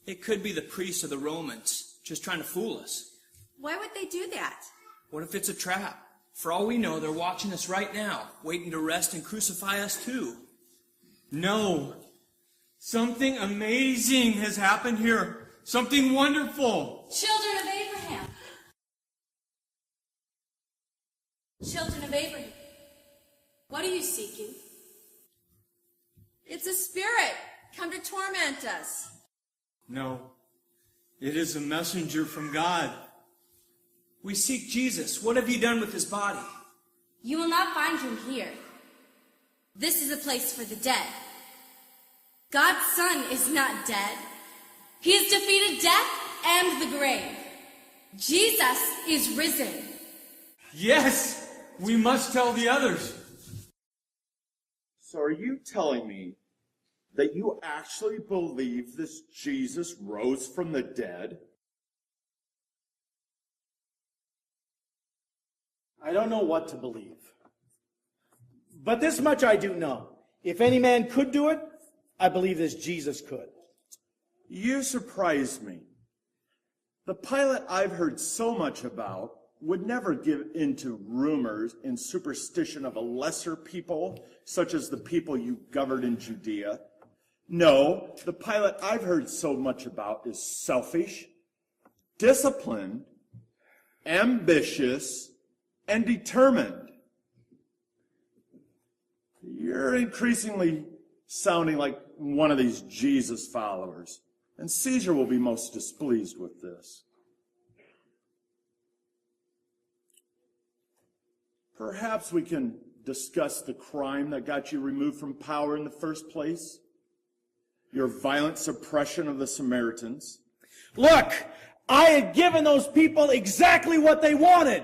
It could be the priests or the Romans just trying to fool us. Why would they do that? What if it's a trap? For all we know, they're watching us right now, waiting to arrest and crucify us too. No. Something amazing has happened here. Something wonderful. Children of Abraham. Children of Abraham. What are you seeking? It's a spirit come to torment us. No. It is a messenger from God. We seek Jesus. What have you done with his body? You will not find him here. This is a place for the dead. God's Son is not dead. He has defeated death and the grave. Jesus is risen. Yes, we must tell the others. So are you telling me that you actually believe this Jesus rose from the dead? I don't know what to believe. But this much I do know. If any man could do it, I believe this Jesus could. You surprise me. The Pilate I've heard so much about would never give in to rumors and superstition of a lesser people, such as the people you governed in Judea. No, the Pilate I've heard so much about is selfish, disciplined, ambitious, and determined. You're increasingly sounding like one of these Jesus followers, and Caesar will be most displeased with this. Perhaps we can discuss the crime that got you removed from power in the first place. Your violent suppression of the Samaritans. Look, I had given those people exactly what they wanted.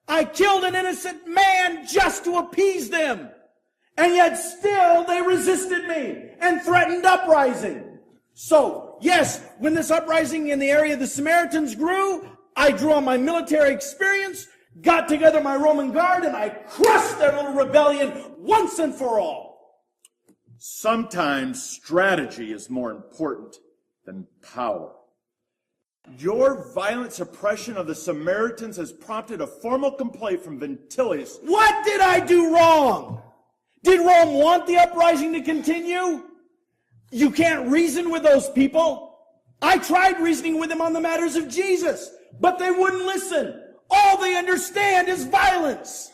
I killed an innocent man just to appease them. And yet still they resisted me and threatened uprising. So, yes, when this uprising in the area of the Samaritans grew, I drew on my military experience, got together my Roman guard, and I crushed their little rebellion once and for all. Sometimes strategy is more important than power. Your violent suppression of the Samaritans has prompted a formal complaint from Ventilius. What did I do wrong? Did Rome want the uprising to continue? You can't reason with those people. I tried reasoning with them on the matters of Jesus, but they wouldn't listen. All they understand is violence.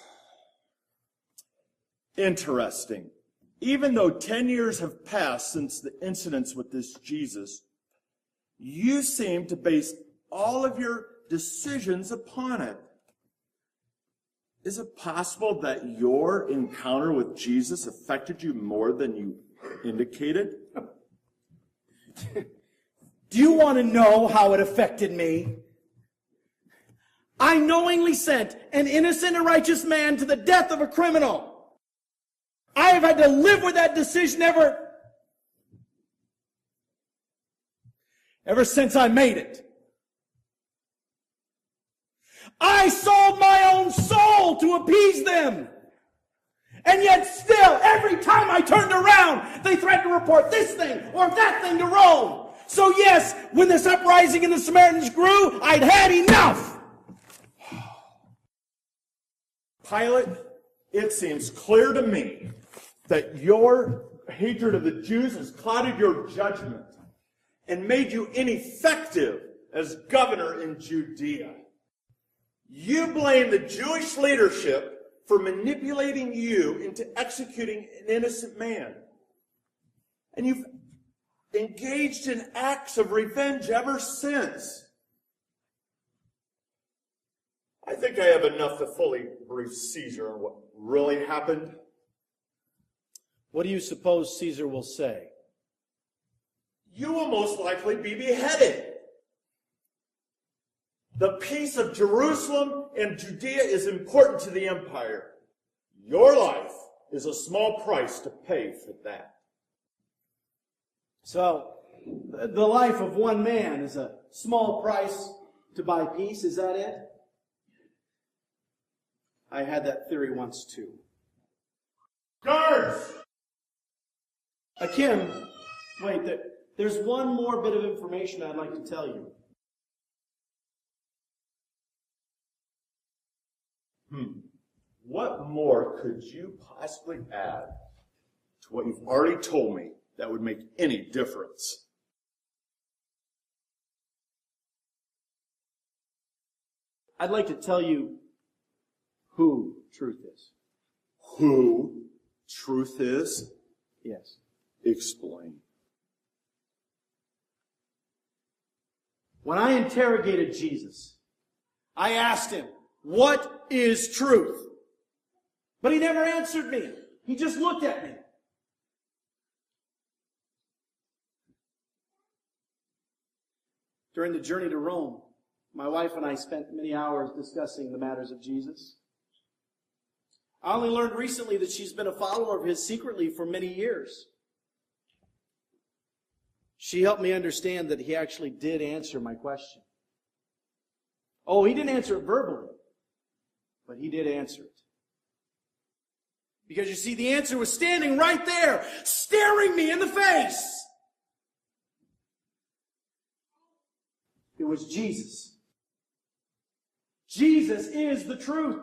Interesting. Even though 10 years have passed since the incidents with this Jesus, you seem to base all of your decisions upon it. Is it possible that your encounter with Jesus affected you more than you indicated? Do you want to know how it affected me? I knowingly sent an innocent and righteous man to the death of a criminal. I have had to live with that decision ever since I made it. I sold my own soul to appease them. And yet still, every time I turned around, they threatened to report this thing or that thing to Rome. So yes, when this uprising in the Samaritans grew, I'd had enough. Pilate, it seems clear to me that your hatred of the Jews has clouded your judgment and made you ineffective as governor in Judea. You blame the Jewish leadership for manipulating you into executing an innocent man. And you've engaged in acts of revenge ever since. I think I have enough to fully brief Caesar on what really happened. What do you suppose Caesar will say? You will most likely be beheaded. The peace of Jerusalem and Judea is important to the empire. Your life is a small price to pay for that. So, the life of one man is a small price to buy peace, is that it? I had that theory once too. Guards! Akim, wait, there's one more bit of information I'd like to tell you. What more could you possibly add to what you've already told me that would make any difference? I'd like to tell you who truth is. Who truth is? Yes. Explain. When I interrogated Jesus, I asked him, "What is truth?" But he never answered me. He just looked at me. During the journey to Rome, my wife and I spent many hours discussing the matters of Jesus. I only learned recently that she's been a follower of his secretly for many years. She helped me understand that he actually did answer my question. Oh, he didn't answer it verbally, but he did answer it. Because you see, the answer was standing right there, staring me in the face. It was Jesus. Jesus is the truth.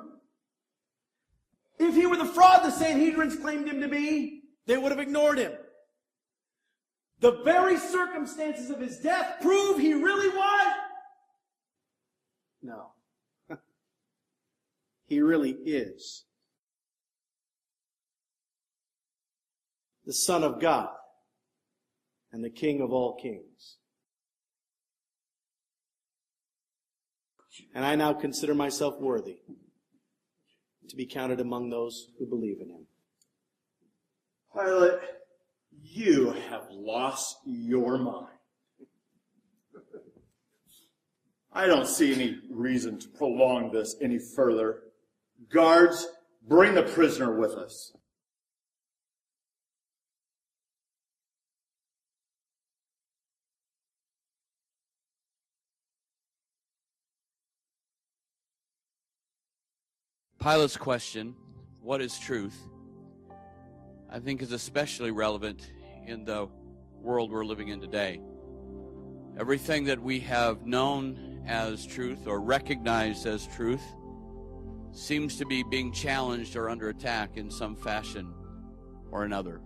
If he were the fraud the Sanhedrins claimed him to be, they would have ignored him. The very circumstances of his death prove he really was. No. He really is the Son of God and the King of all kings. And I now consider myself worthy to be counted among those who believe in him. Pilate, you have lost your mind. I don't see any reason to prolong this any further. Guards, bring the prisoner with us. Pilate's question, what is truth, I think is especially relevant in the world we're living in today. Everything that we have known as truth or recognized as truth seems to be being challenged or under attack in some fashion or another.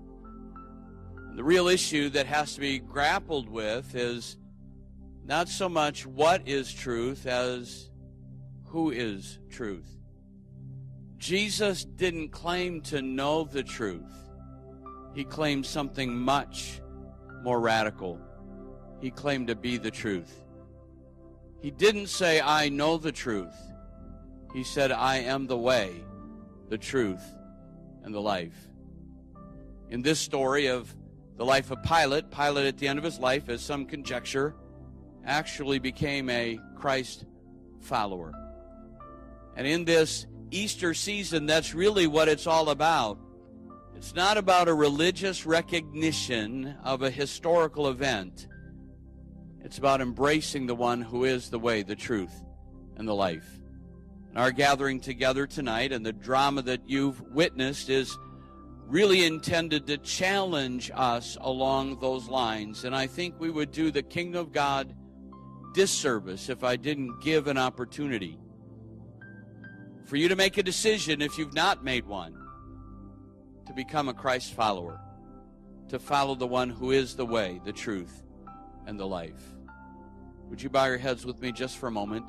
And the real issue that has to be grappled with is not so much what is truth as who is truth. Jesus didn't claim to know the truth. He claimed something much more radical. He claimed to be the truth. He didn't say, I know the truth. He said, I am the way, the truth, and the life. In this story of the life of Pilate, Pilate at the end of his life, as some conjecture, actually became a Christ follower. And in this Easter season, that's really what it's all about. It's not about a religious recognition of a historical event. It's about embracing the one who is the way, the truth, and the life. And our gathering together tonight and the drama that you've witnessed is really intended to challenge us along those lines. And I think we would do the kingdom of God disservice if I didn't give an opportunity for you to make a decision, if you've not made one, to become a Christ follower, to follow the one who is the way, the truth, and the life. Would you bow your heads with me just for a moment?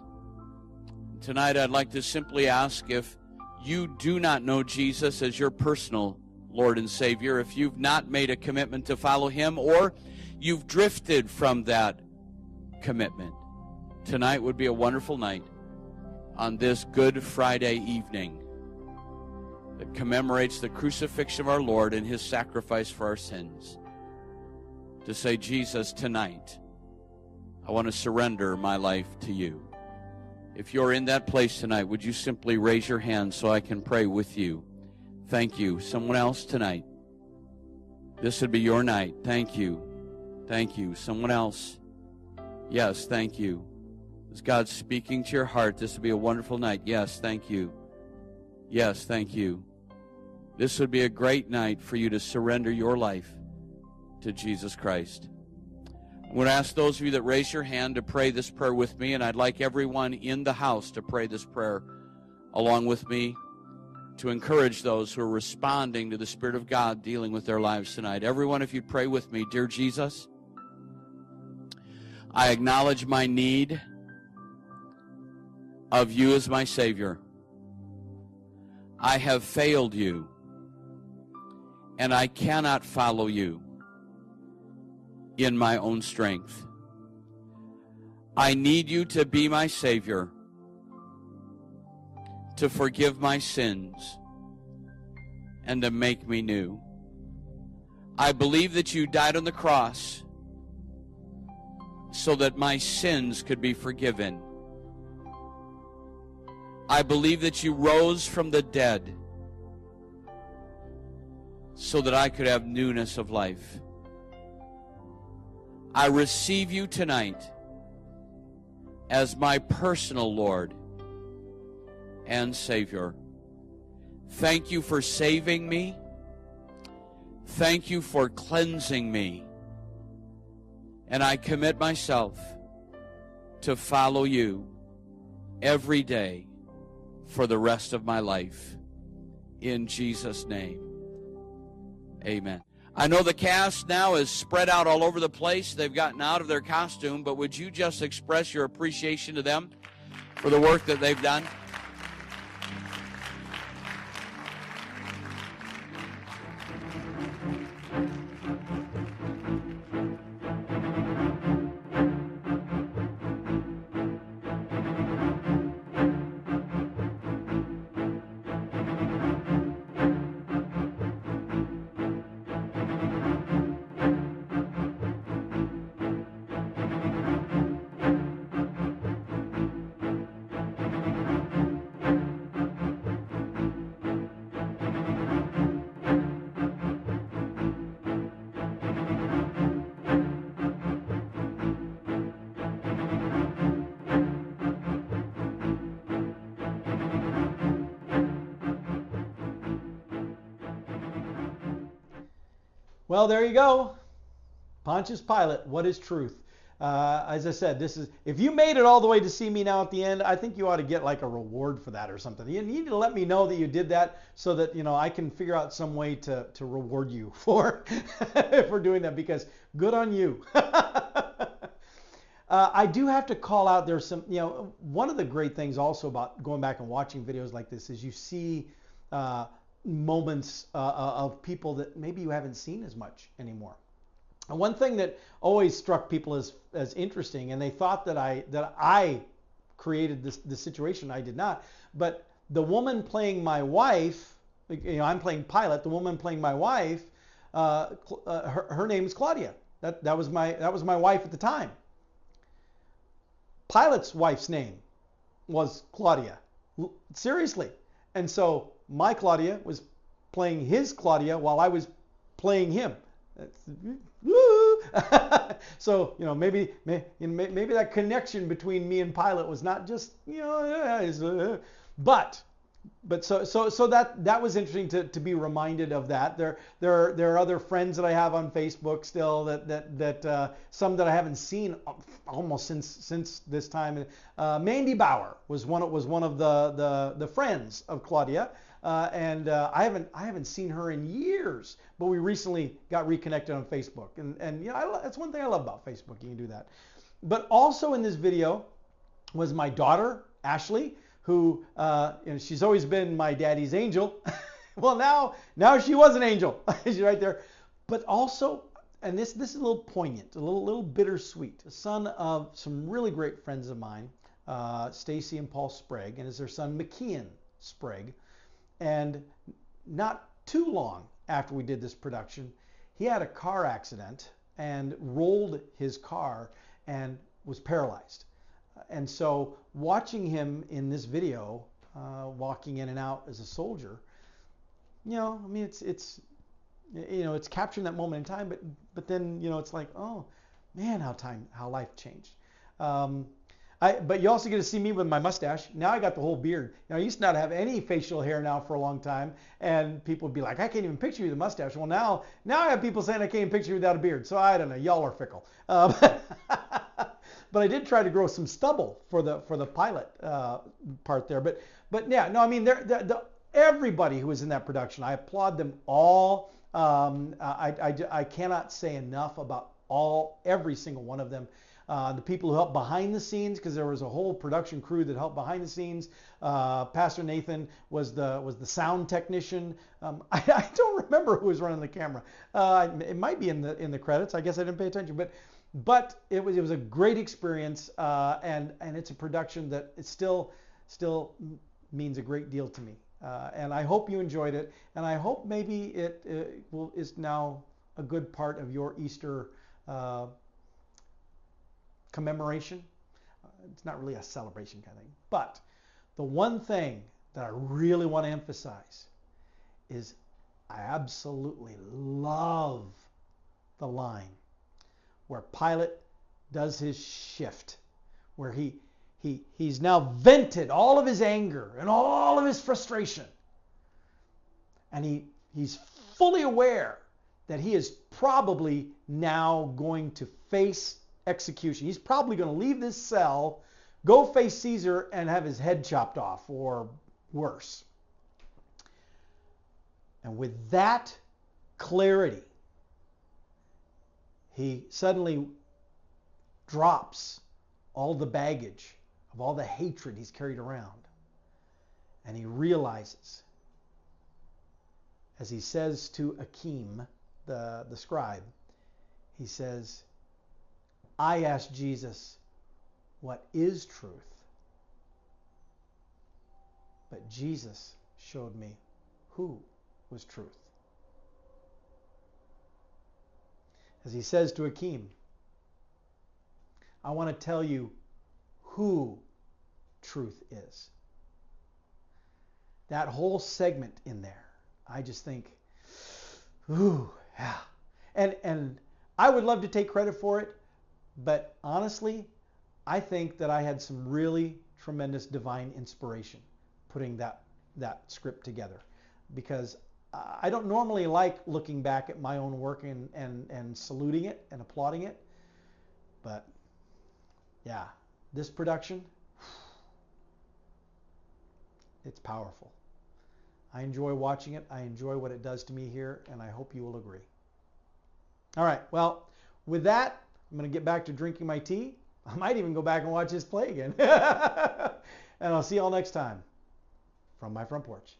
Tonight I'd like to simply ask, if you do not know Jesus as your personal Lord and Savior, if you've not made a commitment to follow him, or you've drifted from that commitment, tonight would be a wonderful night on this Good Friday evening that commemorates the crucifixion of our Lord and his sacrifice for our sins, to say, Jesus, tonight I want to surrender my life to you. If you're in that place tonight, would you simply raise your hand so I can pray with you? Thank you. Someone else tonight? This would be your night. Thank you. Thank you. Someone else? Yes, thank you. Is God speaking to your heart? This would be a wonderful night. Yes, thank you. Yes, thank you. This would be a great night for you to surrender your life to Jesus Christ. I'm going to ask those of you that raise your hand to pray this prayer with me, and I'd like everyone in the house to pray this prayer along with me, to encourage those who are responding to the Spirit of God dealing with their lives tonight. Everyone, if you'd pray with me. Dear Jesus, I acknowledge my need of you as my Savior. I have failed you, and I cannot follow you in my own strength. I need you to be my Savior, to forgive my sins, and to make me new. I believe that you died on the cross so that my sins could be forgiven. I believe that you rose from the dead so that I could have newness of life. I receive you tonight as my personal Lord and Savior. Thank you for saving me. Thank you for cleansing me. And I commit myself to follow you every day for the rest of my life. In Jesus' name, amen. I know the cast now is spread out all over the place. They've gotten out of their costume, but would you just express your appreciation to them for the work that they've done? Well, there you go. Pontius Pilate, what is truth? As I said, this is, if you made it all the way to see me now at the end, I think you ought to get like a reward for that or something. You need to let me know that you did that so that, I can figure out some way to reward you for doing that, because good on you. I do have to call out, there's some, one of the great things also about going back and watching videos like this is you see moments of people that maybe you haven't seen as much anymore. And one thing that always struck people as interesting, and they thought that I created this situation. I did not. But the woman playing my wife, I'm playing Pilate. The woman playing my wife, her name is Claudia. That was my wife at the time. Pilate's wife's name was Claudia. Seriously. And so my Claudia was playing his Claudia while I was playing him. So maybe that connection between me and Pilate was not just but that was interesting to be reminded of that. There are other friends that I have on Facebook still that some that I haven't seen almost since this time. Mandy Bauer was one of the friends of Claudia. And I haven't seen her in years, but we recently got reconnected on Facebook, and that's one thing I love about Facebook. You can do that. But also in this video was my daughter Ashley, who she's always been my daddy's angel. Well, now she was an angel. She's right there. But also, and this is a little poignant, a little bittersweet. A son of some really great friends of mine, Stacy and Paul Spragg, and is their son McKeehan Spragg. And not too long after we did this production, he had a car accident and rolled his car and was paralyzed. And so watching him in this video, walking in and out as a soldier, it's capturing that moment in time, but then, it's like, oh man, how life changed. But you also get to see me with my mustache. Now I got the whole beard. I used to not have any facial hair now for a long time, and people would be like, I can't even picture you with a mustache. Well, now I have people saying I can't even picture you without a beard. So I don't know, y'all are fickle. But I did try to grow some stubble for the Pilate part there. But yeah, no, I mean, everybody who was in that production, I applaud them all. I cannot say enough about every single one of them. The people who helped behind the scenes, because there was a whole production crew that helped behind the scenes. Pastor Nathan was the sound technician. I don't remember who was running the camera. It might be in the credits. I guess I didn't pay attention, but it was a great experience, and it's a production that it still means a great deal to me. And I hope you enjoyed it, and I hope maybe it is now a good part of your Easter commemoration. It's not really a celebration kind of thing. But the one thing that I really want to emphasize is I absolutely love the line where Pilate does his shift, where he's now vented all of his anger and all of his frustration. And he's fully aware that he is probably now going to face execution. He's probably going to leave this cell, go face Caesar and have his head chopped off, or worse. And with that clarity, he suddenly drops all the baggage of all the hatred he's carried around. And he realizes, as he says to Akim, the scribe, he says, I asked Jesus, what is truth? But Jesus showed me who was truth. As he says to Akim, I want to tell you who truth is. That whole segment in there, I just think, ooh, yeah. And I would love to take credit for it, but honestly, I think that I had some really tremendous divine inspiration putting that script together, because I don't normally like looking back at my own work and saluting it and applauding it, but yeah, this production, it's powerful. I enjoy watching it. I enjoy what it does to me here, and I hope you will agree. All right, well, with that, I'm going to get back to drinking my tea. I might even go back and watch this play again. And I'll see you all next time from my front porch.